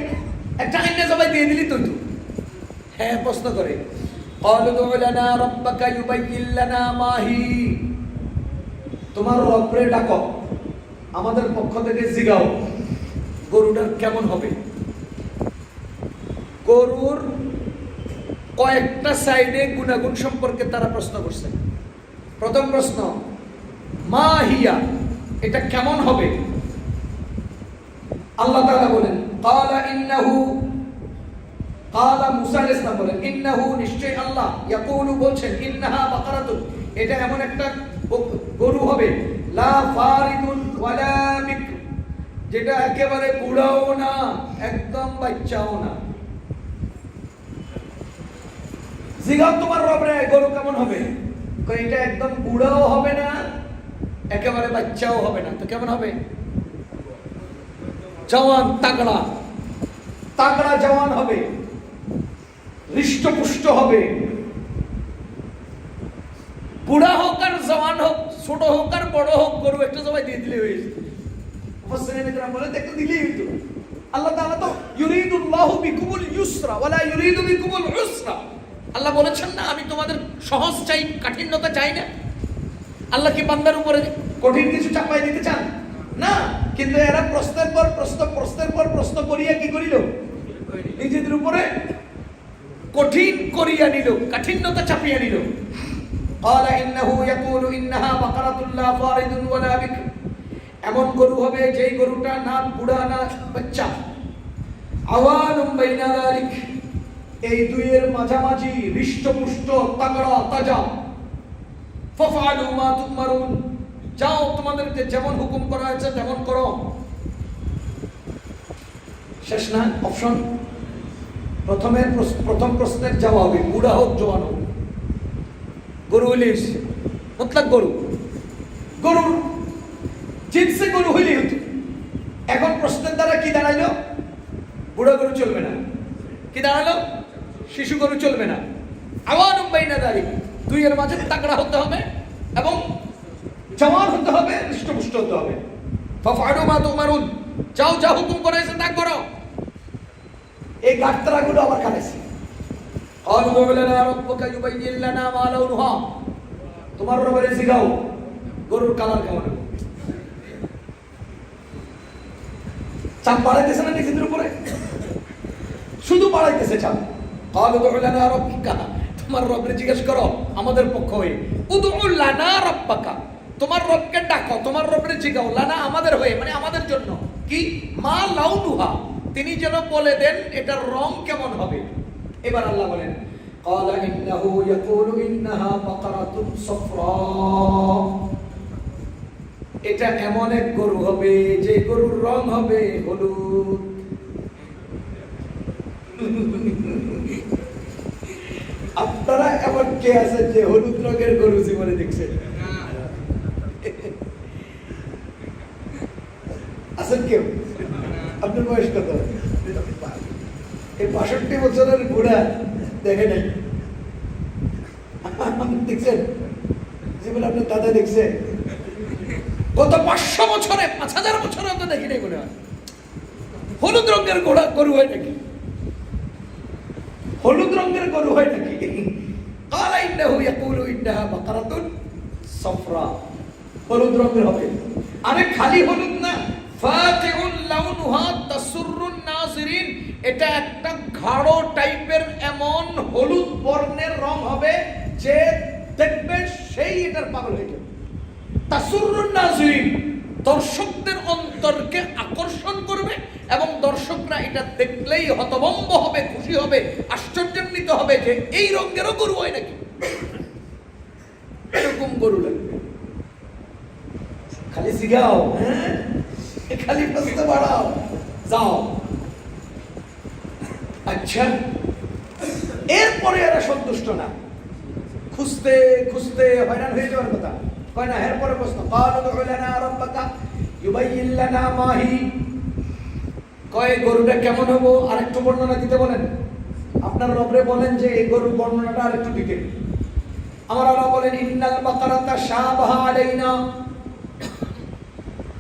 Speaker 1: একটা আইনা জবাই দিয়ে দিলি তুই তো। হ্যাঁ, প্রশ্ন করে, ক্বালু দু'ু লানা রাব্বাকা ইউবাইয়িন লানা মা হি, তোমার রবরে ডাকো, আমাদের পক্ষ থেকে জিগাও গরুটা কেমন হবে। গরুর কয়েকটা সাইডে গুণাগুণ সম্পর্কে তারা প্রশ্ন করছে। প্রথম প্রশ্ন, মা হিয়া, এটা কেমন হবে? আল্লাহ তাআলা বলেন, ক্বালা ইন্নাহু, ক্বালা মুসা আলাইহিস সালাম বলেন, ইন্নাহু, নিশ্চয় আল্লাহ, ইয়াকুলু বলছেন, ইন্নাহা বাকারাতুন, এটা এমন একটা গরু হবে, লা ফারিদুন ওয়ালা বিকর, যেটা একেবারে বুড়াও না একদম বাচ্চাও না। জিগাও তোমার রবরে গরু কেমন হবে, এটা একদম বুড়াও হবে না একেবারে বাচ্চাও হবে না, তো কেমন হবে? জওয়ান, তাগড়া তাগড়া জওয়ান হবে, হৃষ্টপুষ্ট হবে। বুড়া হোক আর জওয়ান হোক, ছোট হোক আর বড় হোক, গরু একটা জবাই দিয়ে দিলে হয়ে যেত। মুফাসসিরিনে কেরাম বলেন দেখো দিলেই হতো। আল্লাহ তাআলা তো ইউরিদুল্লাহু বিকুমুল ইউসরা ওয়ালা ইউরিদু বিকুমুল উসরা, আল্লাহ বলেছেন না আমি তোমাদের সহজ চাই, কাঠিন্যতা চাই না। আল্লাহ কি বান্দার উপরে কঠিন কিছু চাপাই দিতে চান না, কিন্তু এরা প্রশ্নের পর প্রশ্ন করিয়া কি করিল, নিজেদের উপরে কঠিন করিয়া নিল, কাঠিন্যতা চাপিয়ে নিল। ক্বালা ইন্নাহু ইয়াকুলু ইন্নাহা বাকারাতুন লা ফারিদুন ওয়ালা বিকর, এমন গরু হবে যেই গরুটা না বুড়া না বাচ্চা, আওয়ানুম বাইনা যালিক, এই দুইয়ের মাঝামাঝি, হৃষ্টপুষ্ট, তাগড়া, তাজা। ফাফআলু মা তুমারুন, যাও তোমাদেরকে যেমন হুকুম করা হয়েছে তেমন করো। শেষ না অপশন? প্রথম প্রশ্নের জবাবে বুড়া হোক জওয়ান হোক, গরু হইলে মুতলাক গরুর জিনসে গরু হইলেই হতো। এখন প্রশ্নের দ্বারা কি দাঁড়াইলো? বুড়ো গরু চলবে না। কি দাঁড়ালো? শিশু গরু চলবে না। আওয়ানুম বাইনা যালিক, দুই এর মাঝে তাগড়া হতে হবে এবং জওয়ান হতে হবে, হৃষ্টপুষ্ট হতে হবে। ফাফআলু মা তুমারুন, যাও যা হুকুম করেছে তা করো। এই গাটতারাগুলো আবার কাটাইছে। ক্বালু উদউ লানা রাব্বাকা ইউবাইয়্যিন লানা মা লাউনুহা, তোমার রবের জিগাও গরুর কালার কেমন। চাপ বাড়াইতেছে না নিজেদের উপরে, শুধু বাড়াইতেছে চাপ। ক্বালু উদউ লানা রাব্বাকা, তোমার রবের জিজ্ঞেস করো আমাদের পক্ষ হয়ে। উদউ লানা রাব্বাকা, তোমার রবকে ডাকো, তোমার রবের জিগাও, লানা আমাদের হয়ে, মানে আমাদের জন্য। কি? মা লাউনুহা, তিনি যেন বলে দেন এটার রং কেমন হবে। এবার আল্লাহ বলেন ক্বালা ইন্নাহু ইয়াকুলু ইন্নাহা বাকারাতুন সাফরা, এটা এমন এক গরু হবে যে গরুর রং হবে হলুদ। আপনারা এমন কে আছেন যে হলুদ রঙের গরু জীবনে দেখছেন? আছেন কেউ? আপনার বয়স কত? এই ৬২ বছরের বুড়া দেখে নাই? দেখছেন? জীবনে আপনার দাদা দেখছে? গত ৫০০ বছরে, ৫০০০ বছরে আমরা দেখি নাই মনে হয়। হলুদ রঙের গরু হয় নাকি? হলুদ রঙের গরু হয় নাকি? ক্বালা ইন্নাহু ইয়াকুলু ইন্নাহা বাকারাতুন সাফরা, হলুদ রঙের হবে। আরে খালি হলুদ না, ফাকিউন লাউনুহা তাসুররুন নাজিরিন, এটা একটা গাঢ় টাইপের এমন হলুদ বর্ণের রং হবে যে দেখবে সেই এটার পাগল হয়ে যাবে। তাসুররুন নাজিরিন, দর্শকদের অন্তরকে আকর্ষণ করবে এবং দর্শকরা এটা দেখলেই হতভম্ব হবে, খুশি হবে, আশ্চর্যান্বিত হবে যে এই রঙেরও গরু হয় নাকি, এরকম গরু লাগবে। খালি জিগাও, হ্যাঁ, খালি প্রশ্ন বাড়াও, যাও। আচ্ছা, এরপরে এরা সন্তুষ্ট না, খুঁজতে খুঁজতে হয়রান হয়ে যাওয়ার কথা। কয় না, এরপরে প্রশ্ন ক্বালু উদউ লানা রাব্বাকা ইউবাইয়্যিন লানা মা হি, কয় গরুটা কেমন হবো আরেকটু বর্ণনা দিতে বলেন। আপনার রবরে বলেন যে এই গরুর বর্ণনাটা আরেকটু দিতে। আমার আল্লাহ বলেন ইন্নাল বাকারাতা শাবাহা আলাইনা,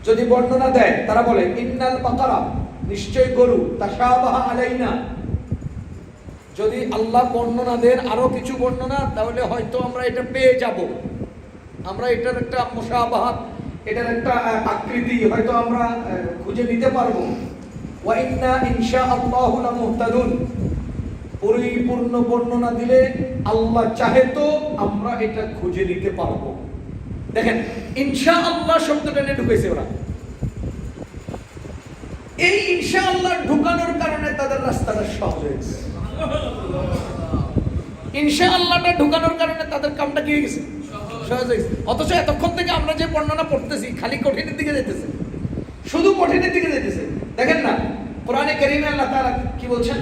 Speaker 1: যদি বর্ণনা দেয় তারা বলে ইন্নাল বাকারা, নিশ্চয় গরু, তাশাবাহা আলাইনা। যদি আল্লাহ বর্ণনা দেন আরো কিছু বর্ণনা, তাহলে হয়তো আমরা এটা পেয়ে যাব, আমরা এটার একটা মুশাবাহাত, এটার একটা আকৃতি হয়তো আমরা খুঁজে নিতে পারবো। ওয়া ইন্না ইনশাআল্লাহু লামুহতাদুন, পরিপূর্ণ বর্ণনা দিলে আল্লাহ চাহে তো আমরা এটা খুঁজে নিতে পারবো। দেখেন, ইনশাআল্লাহ শব্দটা নিয়ে ঢুকেছে ওরা। এই ইনশাআল্লাহ ঢুকানোর কারণে তাদের রাস্তাটা সহজ হয়েছে। ইনশাআল্লাহটা ঢুকানোর কারণে তাদের কামটা কি হয়ে গেছে? সহজ হয়েছে। অথচ এতক্ষণ থেকে আমরা যে বর্ণনা পড়তেছি খালি কঠিনের দিকে যেতেছে, শুধু কঠিনের দিকে যেতেছে। দেখেন না, কোরআনে কারীমে আল্লাহ তাআলা কি বলছেন?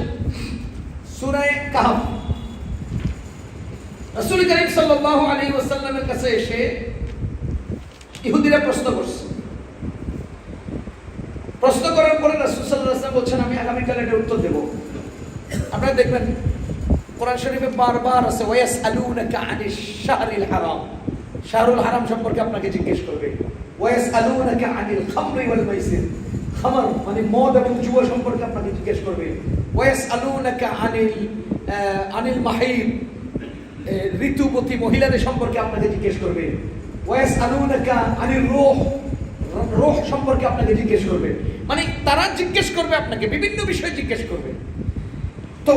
Speaker 1: সূরা কাহফ, রাসূল করিম সাল্লাল্লাহু আলাইহি ওয়াসাল্লামের কাছে এসে ইহুদিরা প্রশ্ন করছে। প্রশ্ন করার পরে রাসূল সাল্লাল্লাহু আলাইহি ওয়াসাল্লাম বলছেন আমি আগামীকাল এর উত্তর দেব। আপনারা দেখবেন কোরআন শরীফে বারবার আছে ওয়ায়াসআলুনাকা আনিশ শাহরিল হারাম, শাহরুল হারাম সম্পর্কে আপনাকে জিজ্ঞেস করবে। ওয়ায়াসআলুনাকা আনিল খামরি ওয়াল মাইসির, খামর মানে মদ এবং জুয়া সম্পর্কে আপনাকে জিজ্ঞেস করবে। ওয়ায়াসআলুনাকা আনিল মাহিদ, ঋতুবতী মহিলাদের সম্পর্কে আপনাকে জিজ্ঞেস করবে। ওয়ায়াসআলুনাকা আনির রূহ, রূহ সম্পর্কে আপনাকে জিজ্ঞেস করবে। মানে তারা জিজ্ঞেস করবে আপনাকে, বিভিন্ন বিষয় জিজ্ঞেস করবে। তো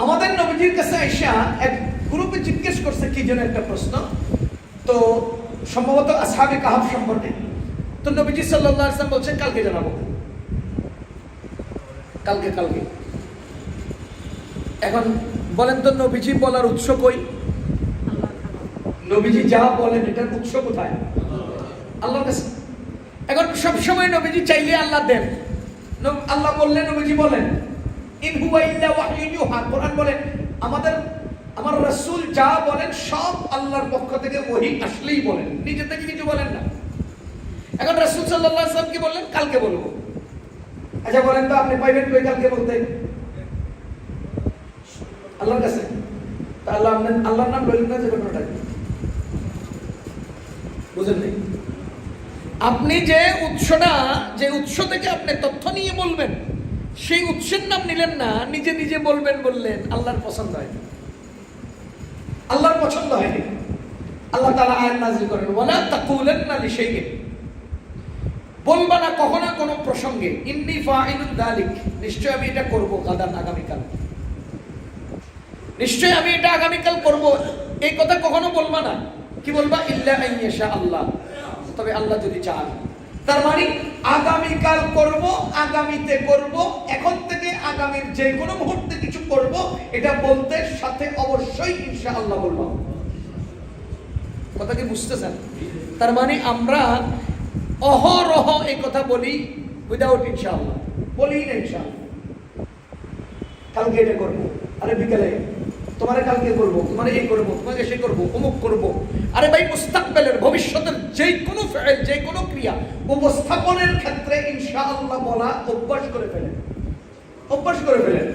Speaker 1: আমাদের নবীজির কাছে আয়েশা এক গ্রুপে জিজ্ঞেস করছে কি যেন একটা প্রশ্ন, তো সম্ভবত আসহাবে কাহফ সম্পর্কে। তো নবীজি সাল্লাল্লাহু আলাইহি ওয়াসাল্লাম বলছেন কালকে জানাবো, কালকে। এখন বলেন তো নবীজি বলার উৎস কই? নবীজি যা বলেন এটার উৎস কোথায়? আল্লাহর কাছে। এখন সবসময় নবীজি চাইলে আল্লাহ দেন, আল্লাহ বললেন নবীজি বলেন। ইন হুয়া ইল্লা ওয়াহয়ুন ইউহা, কোরআন বলে আমার রাসূল যা বলেন সব আল্লাহর পক্ষ থেকে ওহী আসলেই বলেন, নিজে থেকে কিছু বলেন না। এখন রাসূল সাল্লাল্লাহু আলাইহি ওয়াসাল্লাম কি বললেন? কালকে বলবো। আচ্ছা বলেন তো আপনি পাইবেন কই কালকে বলতে? আল্লাহর কাছে। তা আল্লাহর নাম লইলেন না যে ঘটনাটা বুঝেন নাই? আপনি যে উৎস থেকে আপনি তথ্য নিয়ে বলবেন, সেই উৎসের নাম নিলেন না, নিজে নিজে বলবেন বললেন, আল্লাহর পছন্দ হয়নি। আল্লাহর পছন্দ হয়নি। আল্লাহ তাআলা আয়াত নাযিল করেন, ওয়ালা তাকুলান্না লিশাইইন, বলবা না কখনো কোনো প্রসঙ্গে, ইন্নী ফাইলুন যালিক, নিশ্চয় আমি এটা করব গাদান, আগামীকাল, নিশ্চয় আমি এটা আগামীকাল করব, এই কথা কখনো বলবা না। কি বলবা? ইল্লা আইয়াশা আল্লাহ, তবে আল্লাহ যদি চান। তার মানে আগামীকাল করব, আগামীতে করব, এখন থেকে আগামীর যে কোনো মুহূর্তে কিছু করব, এটা বলতে সাথে অবশ্যই ইনশাআল্লাহ বলবো। কথা কি বুঝতেছেন? তার মানে আমরা অহরহ এই কথা বলি উইদাউট ইনশাআল্লাহ, বলি না ইনশাআল্লাহ। কালকে এটা করবো, আরে বিকালে তোমারে কালকে করবো, তোমারে এই করবো, তোমাকে সে করবো, অমুক করবো। আরে ভাই মুস্তাকবালের, ভবিষ্যতের যে কোনো ফেল, যে কোনো ক্রিয়া উপস্থাপনের ক্ষেত্রে ইনশাআল্লাহ বলা অভ্যাস করে ফেলেন, অভ্যাস করে ফেলেন।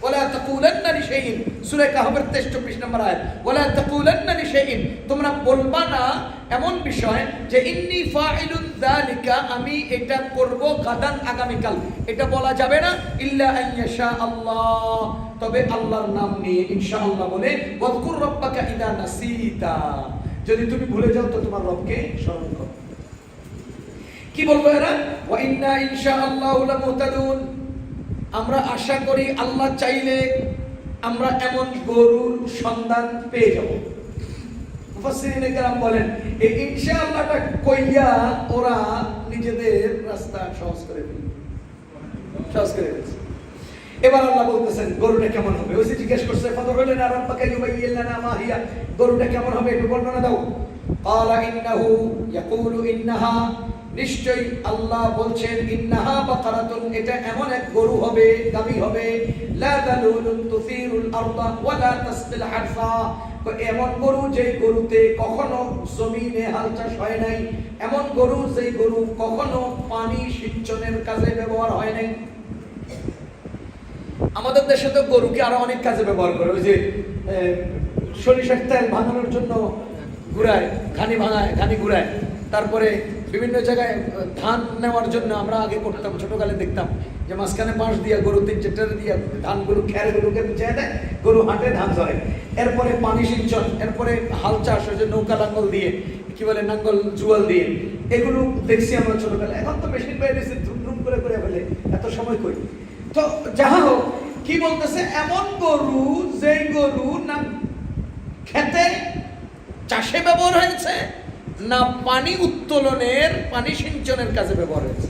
Speaker 1: ওয়ালা তাকুলান্না লিশাইইন, সূরা কাহফের 23 নম্বর আয়াত, ওয়ালা তাকুলান্না লিশাইইন, তোমরা বলবা না এমন বিষয় যে ইন্নী ফাইলুন যালিকা, আমি এটা করব গাদান, আগামীকাল, এটা বলা যাবে না। ইল্লা আইয়াশা আল্লাহ, তবে আল্লাহর নাম নিয়ে ইনশাআল্লাহ বলে, ওয়াযকুর রাব্বাকা ইযা নাসিতা, যদি তুমি ভুলে যাও তো তোমার রবকে স্মরণ করো। কি বলবো এরা? ওয়া ইন্না ইনশাআল্লাহু লামুহতাদুন, আমরা আশা করি আল্লাহ চাইলে আমরা এমন গরুর সন্ধান পেয়ে যাব। মুফাসসিরিনে কেরাম বলেন এই ইনশাআল্লাহটা কইয়া ওরা নিজেদের রাস্তা সহজ করে ফেলছে। এবার আল্লাহ বলতেছেন গরুটা কেমন হবে। ওই যে জিজ্ঞেস করছে ফাদউলনা রাব্বাকা ইউবাইয়িন লানা মা হিয়া, গরুটা কেমন হবে একটু বর্ণনা দাও। ক্বালা ইন্নাহু ইয়াকুলু ইন্নাহা, নিশ্চয়ই আল্লাহ বলছেন ইন্নাহা বাকারাতুন, এটা এমন এক গরু হবে, গাবী হবে, লা দালুলুন তুসিরুল আরদা ওয়া লা তাসকিল হারসা, এমন গরু যেই গরুতে কখনো জমিনে হাল চাষ হয় নাই, এমন গরু যেই গরু কখনো পানি সিঞ্চনের কাজে ব্যবহার হয় নাই। আমাদের দেশে তো গরুকে আরো অনেক কাজে ব্যবহার করে, ওই যে সরিষার তেল ভাঙানোর জন্য ঘুরায়, ঘানি ঘুরায়, তারপরে বিভিন্ন জায়গায় ধান নেওয়ার জন্য আমরা আগে করতাম, ছোটকালে দেখতাম যে মাঝখানে বাঁশ দিয়া গরু 3-4 দিয়া ধানগুলো খেরগুলোকে বিছিয়ে দেয়, গরু হাঁটে ধান ধরে। এরপরে পানি সিঞ্চন, এরপরে হাল চাষ, ওই যে নৌকা লাঙ্গল দিয়ে, কি বলে নাঙ্গল জুয়াল দিয়ে, এগুলো দেখছি আমরা ছোটকালে। এখন তো মেশিন বাইরে ধুম করে ফেলে, এত সময় কই। তো যাহা হোক, কি বলতেছে এমন গরু যেই গরু না খেতে চাষে ব্যবহার হয়েছে, না পানি উত্তোলনের, পানি সিঞ্চনের কাজে ব্যবহার হয়েছে।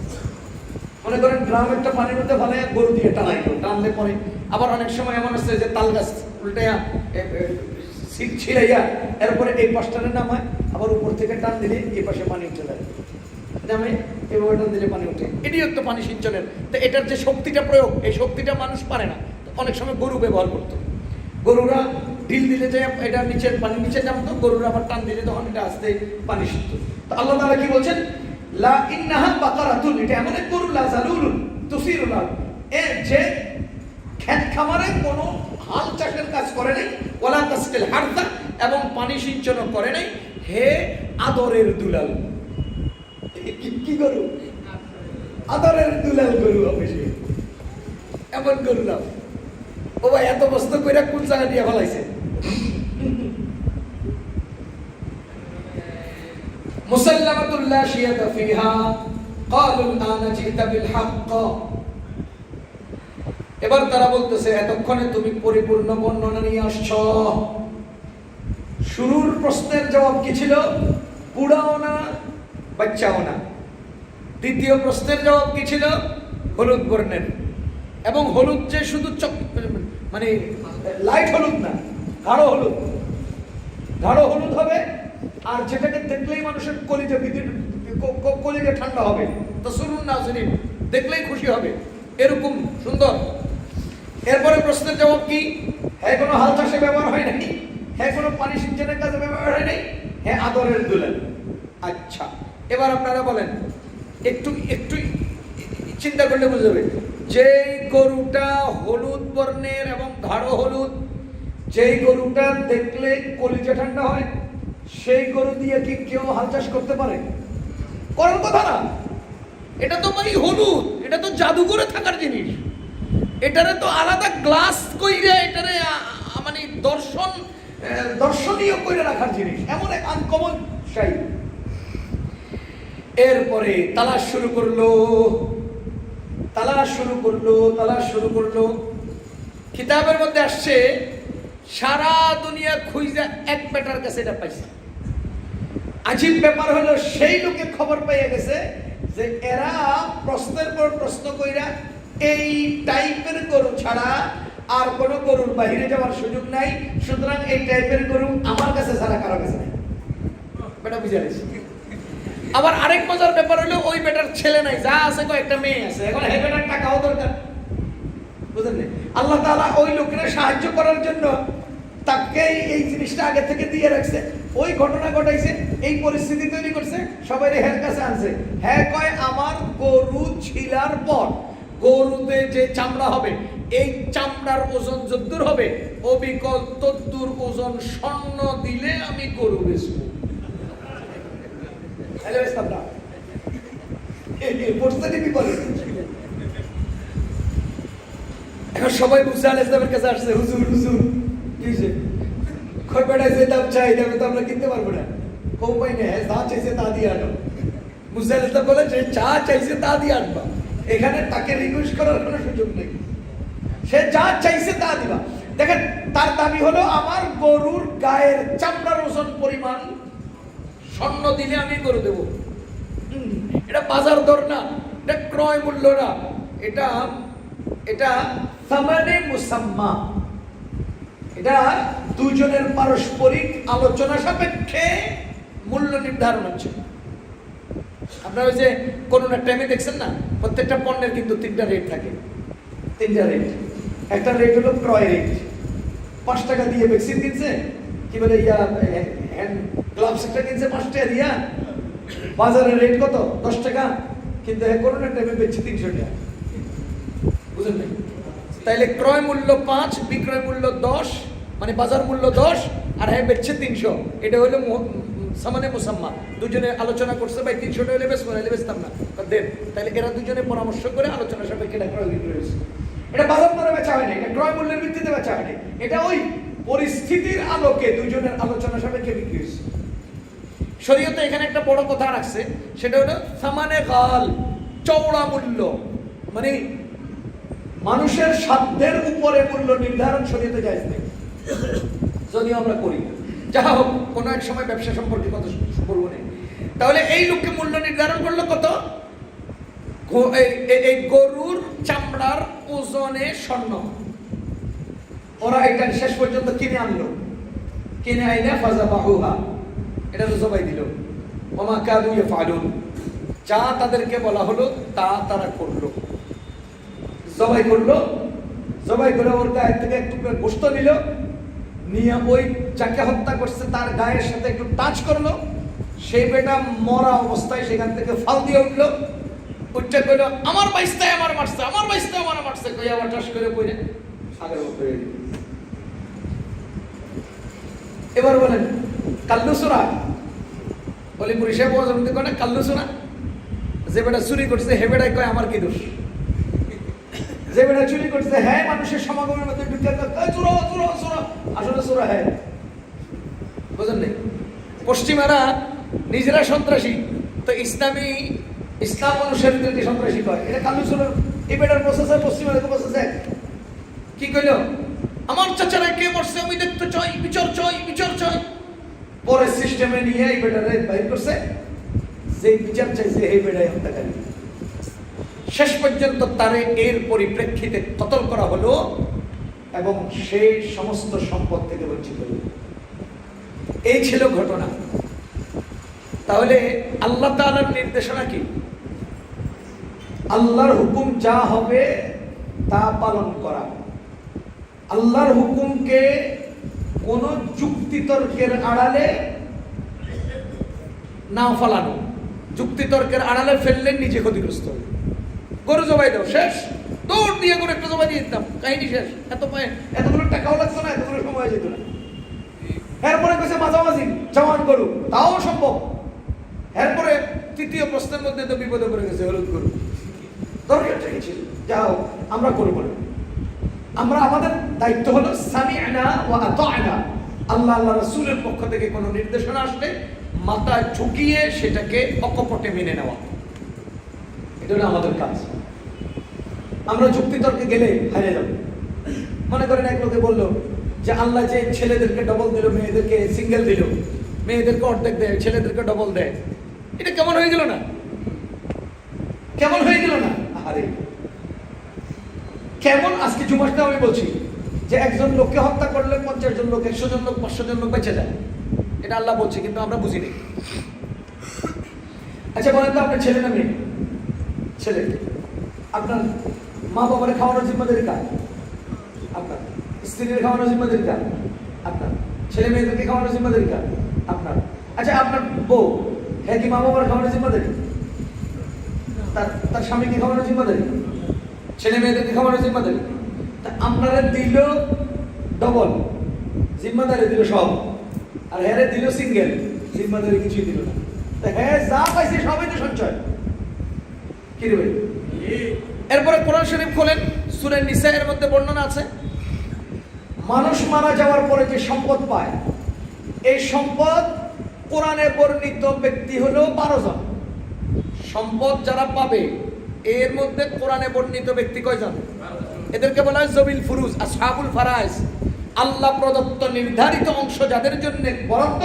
Speaker 1: মনে করেন ড্রাম একটা পানির মধ্যে ভালো গরু দিয়ে টানাইলো, টানলে পরে আবার অনেক সময় এমন আছে যে তাল গাছ উল্টাইয়া সিট ছিড়াইয়া এরপরে এই পাশটারে নামায়, আবার উপর থেকে টান দিলে এই পাশে পানি উঠে যায়, নামে এভাবে টান দিলে পানি উঠে। এটি একটা পানি সিঞ্চনের। তো এটার যে শক্তিটা প্রয়োগ, এই শক্তিটা মানুষ পারে না, অনেক সময় গরু ব্যবহার করতো। গরুরা ঢিল দিলে যে এটা নিচে পানি নিচে নামতো, গরুরা আবার টান দিলে তখন এটা আস্তে পানি শিখত। তো আল্লাহ তাআলা কি বলছেন? লা ইন্নাহা বাকারাতুন, এটা এমন এক গরু, লা যালুলুন তুসিরুল আরদ, এর যে ক্ষেত খামারে কোনো হাল চাষের কাজ করে নাই, ওয়ালা তাসকিল হারসা, এবং পানি সিঞ্চনও করে নাই। হে আদরের দুলাল, কি গরু? আদরের দুলাল গরু হবে সে, এমন গরু না। ও ভাই এত বস্তু কইরা কোন জায়গা দিয়ে ফেলাইছে? মুসাল্লামাতুল লা শিয়াতা ফিহা ক্বালু আনা জিতা বিল হক। এবার তারা বলতেছে এতক্ষণে তুমি পরিপূর্ণ বর্ণনা নিয়ে আসছো। শুরুর প্রশ্নের জবাব কি ছিল? বুড়াও না বাচ্চাও না। দ্বিতীয় প্রশ্নের জবাব কি ছিল? হলুদ বর্ণের, এবং হলুদ যে শুধু মানে লাইট হলুদ না, গাঢ় হলুদ। গাঢ় হলুদ হবে, আর যেটাকে দেখলেই মানুষের কলিজা ঠান্ডা হবে, তাসরুন নাজরিন, দেখলেই খুশি হবে, এরকম সুন্দর। এরপরে প্রশ্নের জবাব কি? হ্যাঁ কোনো হাল চাষে ব্যবহার হয় নাই, হ্যাঁ কোনো পানি সিঞ্চনের কাজে ব্যবহার হয় নাই, হ্যাঁ আদরের দুলাল। আচ্ছা এবার আপনারা বলেন, একটু একটু চিন্তা করলে বুঝতে হবে, যে গরুটা হলুদ বর্ণের এবং গাঢ় হলুদ, যেই গরুটা দেখলে কলিজা ঠান্ডা হয়, সেই গরু দিয়ে কি কেউ হাল চাষ করতে পারে? করার কথা না। এটা তো মানে হলুদ, এটা তো জাদু করে থাকার জিনিস, এটারে তো আলাদা গ্লাস কইরা এটারে মানে দর্শনীয় করে রাখার জিনিস, এমন এক আনকমন শাই। এরপরে তালাশ শুরু করলো। কিতাবের মধ্যে আসছে সারা দুনিয়া খুঁজা এক বেটার কাছে এটা পাইছে। আজীব ব্যাপার হলো, সেই লোকে খবর পেয়ে গেছে যে এরা প্রশ্নের পর প্রশ্ন কইরা এই টাইপের গরু ছাড়া আর কোন গরুর বাহিরে যাওয়ার সুযোগ নাই, সুতরাং এই টাইপের গরু আমার কাছে ছাড়া কারো কাছে নাই। বেটা বুঝে গেছে। আবার আরেক মজার ব্যাপার হলো, ওই বেটার ছেলে নাই, যা আছে কয়েকটা মেয়ে আছে, এখন এই বেটার টাকাও দরকার, বুঝলেন? আল্লাহ তাআলা ওই লোকের সাহায্য করার জন্য তাকে এই জিনিসটা আগে থেকে দিয়ে রাখছে। ওই ঘটনা ঘটাইছে, এই পরিস্থিতি তৈরি করছে, সবাই হের কাছে আনছে। হ্যাঁ কয়, আমার গরু ছিলার পর গরুতে যে চামড়া হবে, এই চামড়ার ওজন যদ্দূর হবে, অবিকল তদ্দূর ওজন স্বর্ণ দিলে আমি গরু বেচবো। এখন সবাই মুসা আলাইহিস সালামের কাছে আসছে, হুজুর কি হয়েছে? কয় বেটা যে দাম চাই, দামে তো আমরা কিনতে পারবো না, কেউ পাই না, যা চাইছে তা দিয়ে আনো। মুসা আলাইহিস সালাম বলে, যে যা চাইছে তা দিয়ে আনবা, এখানে তাকে রিকোয়েস্ট করার কোনো সুযোগ নেই, সে যা চাইছে তা দিবা। দেখেন, তার দাবি হলো আমার গরুর গায়ের চামড়ার ওজন পরিমাণ স্বর্ণ দিলে আমি গরু দেব। এটা বাজার দর না, এটা ক্রয় মূল্য না, এটা সামানে মুসাম্মা, এটা দুজনের পারস্পরিক আলোচনা সাপেক্ষে মূল্য নির্ধারণ হচ্ছে। আপনারা ওই যে করোনার টাইমে দেখছেন না, প্রত্যেকটা পণ্যের কিন্তু তিনটা রেট থাকে, তিনটা রেট। একটা রেট হলো ক্রয় রেট, 5 টাকা দিয়ে ভ্যাকসিন কিনছে, কি বলে হ্যান্ড গ্লাভস একটা কিনছে 5 টাকা দিয়া, বাজারের রেট কত? 10 টাকা, কিন্তু করোনার টাইমে বেচছে 300 টাকা, বুঝলেন? তাইলে ক্রয় মূল্য 5, বিক্রয় মূল্য 10, মানে বাজার মূল্য 10, আর হ্যাঁ বেচছে 300। এটা হলো সামানে মুসাম্মা। দুজনে আলোচনা করছে, ভাই 300 টাকা হলে বেচবো, নাহলে বেচতাম না, দেন। তাহলে এরা দুজনে পরামর্শ করে আলোচনা সাপেক্ষে এটা ক্রয় বিক্রয় হয়েছে। এটা বাজার দরে বেচা হয়নি, এটা ক্রয় মূল্যের ভিত্তিতে বেচা হয়নি, এটা ওই পরিস্থিতির আলোকে দুজনের আলোচনা সাপেক্ষে বিক্রি হয়েছে। শরীয়তে এখানে একটা বড় কথা রাখছে, সেটা হলো সামানে গাল, চওড়া মূল্য, মানে মানুষের সাধ্যের উপরে মূল্য নির্ধারণ শরীয়তে জায়েজ নেই, যদিও আমরা করি। যা হোক, কোনো এক সময় ব্যবসা সম্পর্কে কথা বলবো না। তাহলে এই লোককে মূল্য নির্ধারণ করলো কত? এই গরুর চামড়ার ওজনে স্বর্ণ। ওরা এটা শেষ পর্যন্ত কিনে আনলো, কিনে আইনা ফাযাবাহুহা, এটা তো জবাই দিল। ওমা কাদু ইয়াফআলুন, যা তাদেরকে বলা হলো তা তারা করলো, জবাই করে ওর গায়ের থেকে একটু গোশত নিল, নিয়ে ওই যাকে হত্যা করছে তার গায়ের সাথে একটু টাচ করলো, সেই বেটা মরা অবস্থায় সেখান থেকে ফাল দিয়ে উঠলো, উঠতে কইল আমার বাইস্তায় আমার মারছে, আমার বাইস্তায় আমার মারছে, কই আবার টাস করে পড়ে আগের মতো হয়ে গেল। এবার বলেন কাল্লুসুরা, বলি পুলিশে বলতে কয় না কাল্লুসুরা, যে বেটা চুরি করছে হে বেটাই কয় আমার কি দোষ, যে বেটা চুরি করছে হ্যাঁ মানুষের সমাগমের মধ্যে ঢুকে চোরা চোরা চোরা, আসলে চোরা হ্যাঁ, বুঝলেন না? পশ্চিমারা নিজেরা সন্ত্রাসী, তো ইসলাম অনুসারীদেরকে সন্ত্রাসী কয়, এটা কাল্লুসুরার এই বেটার প্রসেসর, পশ্চিমারা প্রসেস কি কইল, আমার চাচারা কে মরছে আমি দেখতে চাই, বিচার চাই। পরে সিস্টেমে নিয়ে এই বেটারে বাইর করছে, যে বিচার চাইছে এই বেটাই হত্যাকারী। শেষ পর্যন্ত তারে এর পরিপ্রেক্ষিতে কতল করা হলো এবং সেই সমস্ত সম্পদ থেকে বঞ্চিত হলো। এই ছিল ঘটনা। তাহলে আল্লাহ তাআলার নির্দেশনা কি? আল্লাহর হুকুম যা হবে তা পালন করা, আল্লাহর হুকুমকে কোন যুক্তিতর্কের আড়ালে না ফলানো, যুক্তি তর্কের আড়ালে ফেললেন, নিজে ক্ষতিগ্রস্ত হবে। গরু জবাই দাও, শেষ। দৌড় দিয়ে গরু একটা জবাই দিয়ে দিতাম, কাহিনী শেষ। এতগুলো টাকাও লাগতো না, এতগুলো সময় যেত না। এরপরে কইছে মাঝামাঝি জওয়ান গরু, তাও সম্ভব। এরপরে তৃতীয় প্রশ্নের মধ্যে তো বিপদে পড়ে গেছে, হলুদ গরু। দরকারটা কি ছিল? যাও, আমরা করবো না। আমরা, আমাদের দায়িত্ব হলো সামি'না ওয়া আতা'না। আল্লাহ রাসূলের পক্ষ থেকে কোনো নির্দেশনা আসলে মাথা ঝুঁকিয়ে সেটাকে অকপটে মেনে নেওয়া, এটা হলো আমাদের কাজ। আমরা যুক্তি তর্কে গেলে হারিয়ে যাব। মনে করেন এক লোকে বললো যে আল্লাহ যে ছেলেদেরকে ডবল দিল, মেয়েদেরকে সিঙ্গেল দিল, মেয়েদেরকে অর্ধেক দেয়, ছেলেদেরকে ডবল দেয়, এটা কেমন হয়ে গেল না? কেমন হয়ে গেল না? আরে কেমন? আজকে জুমাসটা আমি বলছি যে একজন লোককে হত্যা করলে 50 জন লোক, 100 জন লোক, 500 জন লোক বেঁচে যায়, এটা আল্লাহ বলছে, কিন্তু আমরা বুঝিনি। আচ্ছা বলেন তো, আপনার ছেলে না মেয়ে? ছেলে। আপনার মা বাবার খাওয়ানোর জিম্মাদারি কার? আপনার। স্ত্রীর খাওয়ানোর জিম্মাদারি কার? আপনার। ছেলে মেয়েদেরকে খাওয়ানোর জিম্মাদারি কার? আপনার। আচ্ছা আপনার বউ, হ্যাঁ কি মা বাবার খাওয়ানোর জিম্মাদারি? তার স্বামীকে খাওয়ানোর জিম্মাদারি, ছেলে মেয়েদেরকে খাওয়ানোর জিম্মাদারি। তা আপনারা দিল ডবল, জিম্মাদারি দিল সব, আর হ্যাঁ দিল সিঙ্গেল, জিম্মাদারি কিছুই দিল না। তা হ্যাঁ যা পাইছে সবই তো সঞ্চয়, কি রে ভাই? এরপরে কোরআন শরীফ খোলেন, সূরা নিসা এর মধ্যে বর্ণনা আছে, মানুষ মারা যাওয়ার পরে যে সম্পদ পায়, এই সম্পদ কোরআনে বর্ণিত ব্যক্তি হলো 12 জন। সম্পদ যারা পাবে এর মধ্যে কোরআনে বর্ণিত ব্যক্তি কয়জন? এদেরকে বলা হয় জবিল ফুরুজ, আসহাবুল ফারাইজ। আল্লাহ প্রদত্ত নির্ধারিত অংশ যাদের জন্য বরাদ্দ,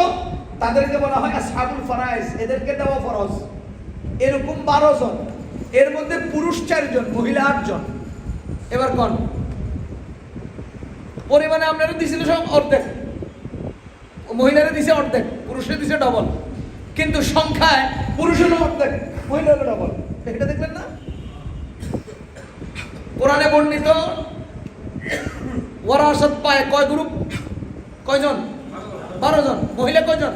Speaker 1: তাদেরকে বলা হয় আসহাবুল ফারাইজ, এদেরকে দেওয়া ফরজ। এরকম 12 জন, এর মধ্যে পুরুষ 4 জন, মহিলা 8 জন। এবার কোন পরিমাণে আপনারা দিছিল সব অর্ধেক, মহিলারা দিছে অর্ধেক, পুরুষরা দিছে ডবল, কিন্তু সংখ্যায় পুরুষ হলো অর্ধেক, মহিলা হলো ডবল। এটা দেখলেন না? কোরআনে বর্ণিত ওয়ারাসাত পায় কয় গ্রুপ? কয়জন? 12 জন। মহিলা কয়জন?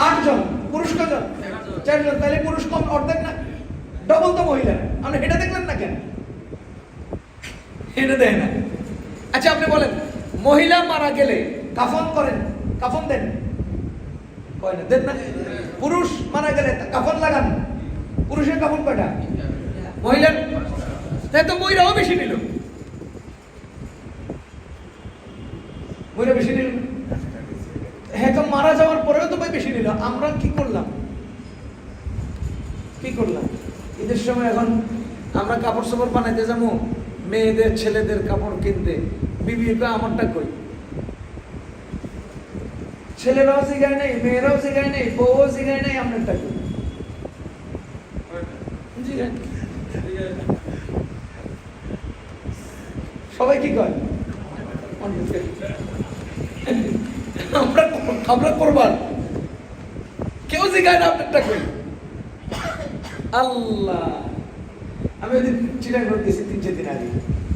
Speaker 1: 8 জন। পুরুষ কয়জন? 4 জন। তাহলে পুরুষ কম, অর্ধেক না, ডবল তো মহিলা। আপনি এটা দেখলেন না কেন? এটা দেয় না। আচ্ছা আপনি বলেন, মহিলা মারা গেলে কাফন করেন, কাফন দেন, কয় না? দেন না? পুরুষ মারা গেলে কাফন লাগান, পুরুষের কাফন কয়টা? মহিলার। তাই তো মহিলাও বেশি নিল, মহিলা বেশি নিল। হ্যাঁ, তো মারা যাওয়ার পরেও তো ভাই বেশি নিল। আমরা কি করলাম? কি করলাম? ঈদের সময় এখন আমরা কাপড় চোপড় বানাইতে যাবো, মেয়েদের ছেলেদের কাপড় কিনতে, বিবিটা আমারটা কই? ছেলেরাও শিখায় নেই, মেয়েরাও শিখায় নেই, বউও শিখায় নেই, আপনারটা কই? সবাই কি কয়? আমরা করবার, কেউ শিখায় না আপনারটা কই? আল্লাহ। আমি ওই দিন চিড়িয়াঘর গেছি 3-4 দিন আগে,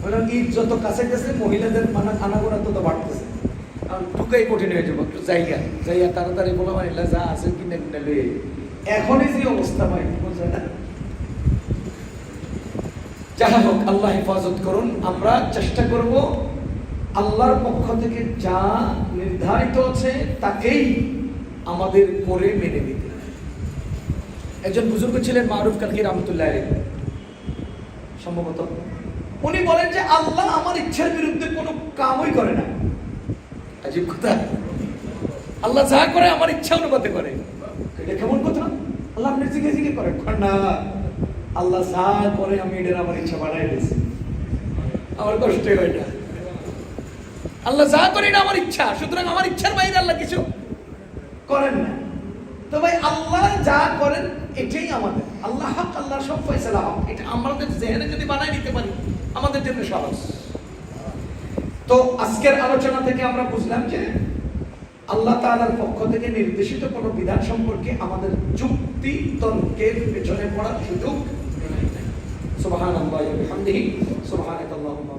Speaker 1: বললাম ঈদ যত কাছে গেছে মহিলাদের আনাগোনা তত বাড়তেছে, ঢুকাই কঠিন হয়ে যাবো। একটু যাইয়া তাড়াতাড়ি বলা মানিলা যা আছে কিনে কিনে লয়ে, এখনই যে অবস্থা ভাই বোঝা না। যাই হোক, আল্লাহ হেফাজত করুন। আমরা চেষ্টা করব আল্লাহর পক্ষ থেকে যা নির্ধারিত আছে তাকেই আমাদের করে মেনে নিতে। একজন বুজুর্গ ছিলেন মারুফ কালকি রহমতুল্লাহ আলাইহি, সম্ভবত উনি বলেন যে আল্লাহ আমার ইচ্ছার বিরুদ্ধে কোনো কামই করে না। আজীব কথা, আল্লাহ যা করে আমার ইচ্ছা অনুপাতে করে। এটা কেমন কথা? আল্লাহ আপনি জিজ্ঞে জিজ্ঞে করেন না, আল্লাহ যা করে আমি এটা আমার ইচ্ছা বানাই দিয়েছি, আমার কষ্ট হয় না। আল্লাহ যা করে না আমার ইচ্ছা, সুতরাং আমার ইচ্ছার বাইরে আল্লাহ কিছু করেন না। তো ভাই আল্লাহ যা করেন এটাই আমাদের, আল্লাহ হক, আল্লাহ সব ফয়সালা হক। এটা আমাদের জেহেনে যদি বানাই নিতে পারি আমাদের জন্য সহজ। তো আজকের আলোচনা থেকে আমরা বুঝলাম যে আল্লাহ তাআলার পক্ষ থেকে নির্দেশিত কোনো বিধান সম্পর্কে আমাদের যুক্তি তর্কের পেছনে পড়ার সুযোগ। সুবহানাল্লাহি ওয়া বিহামদিহি, সুবহানাকাল্লাহুম্মা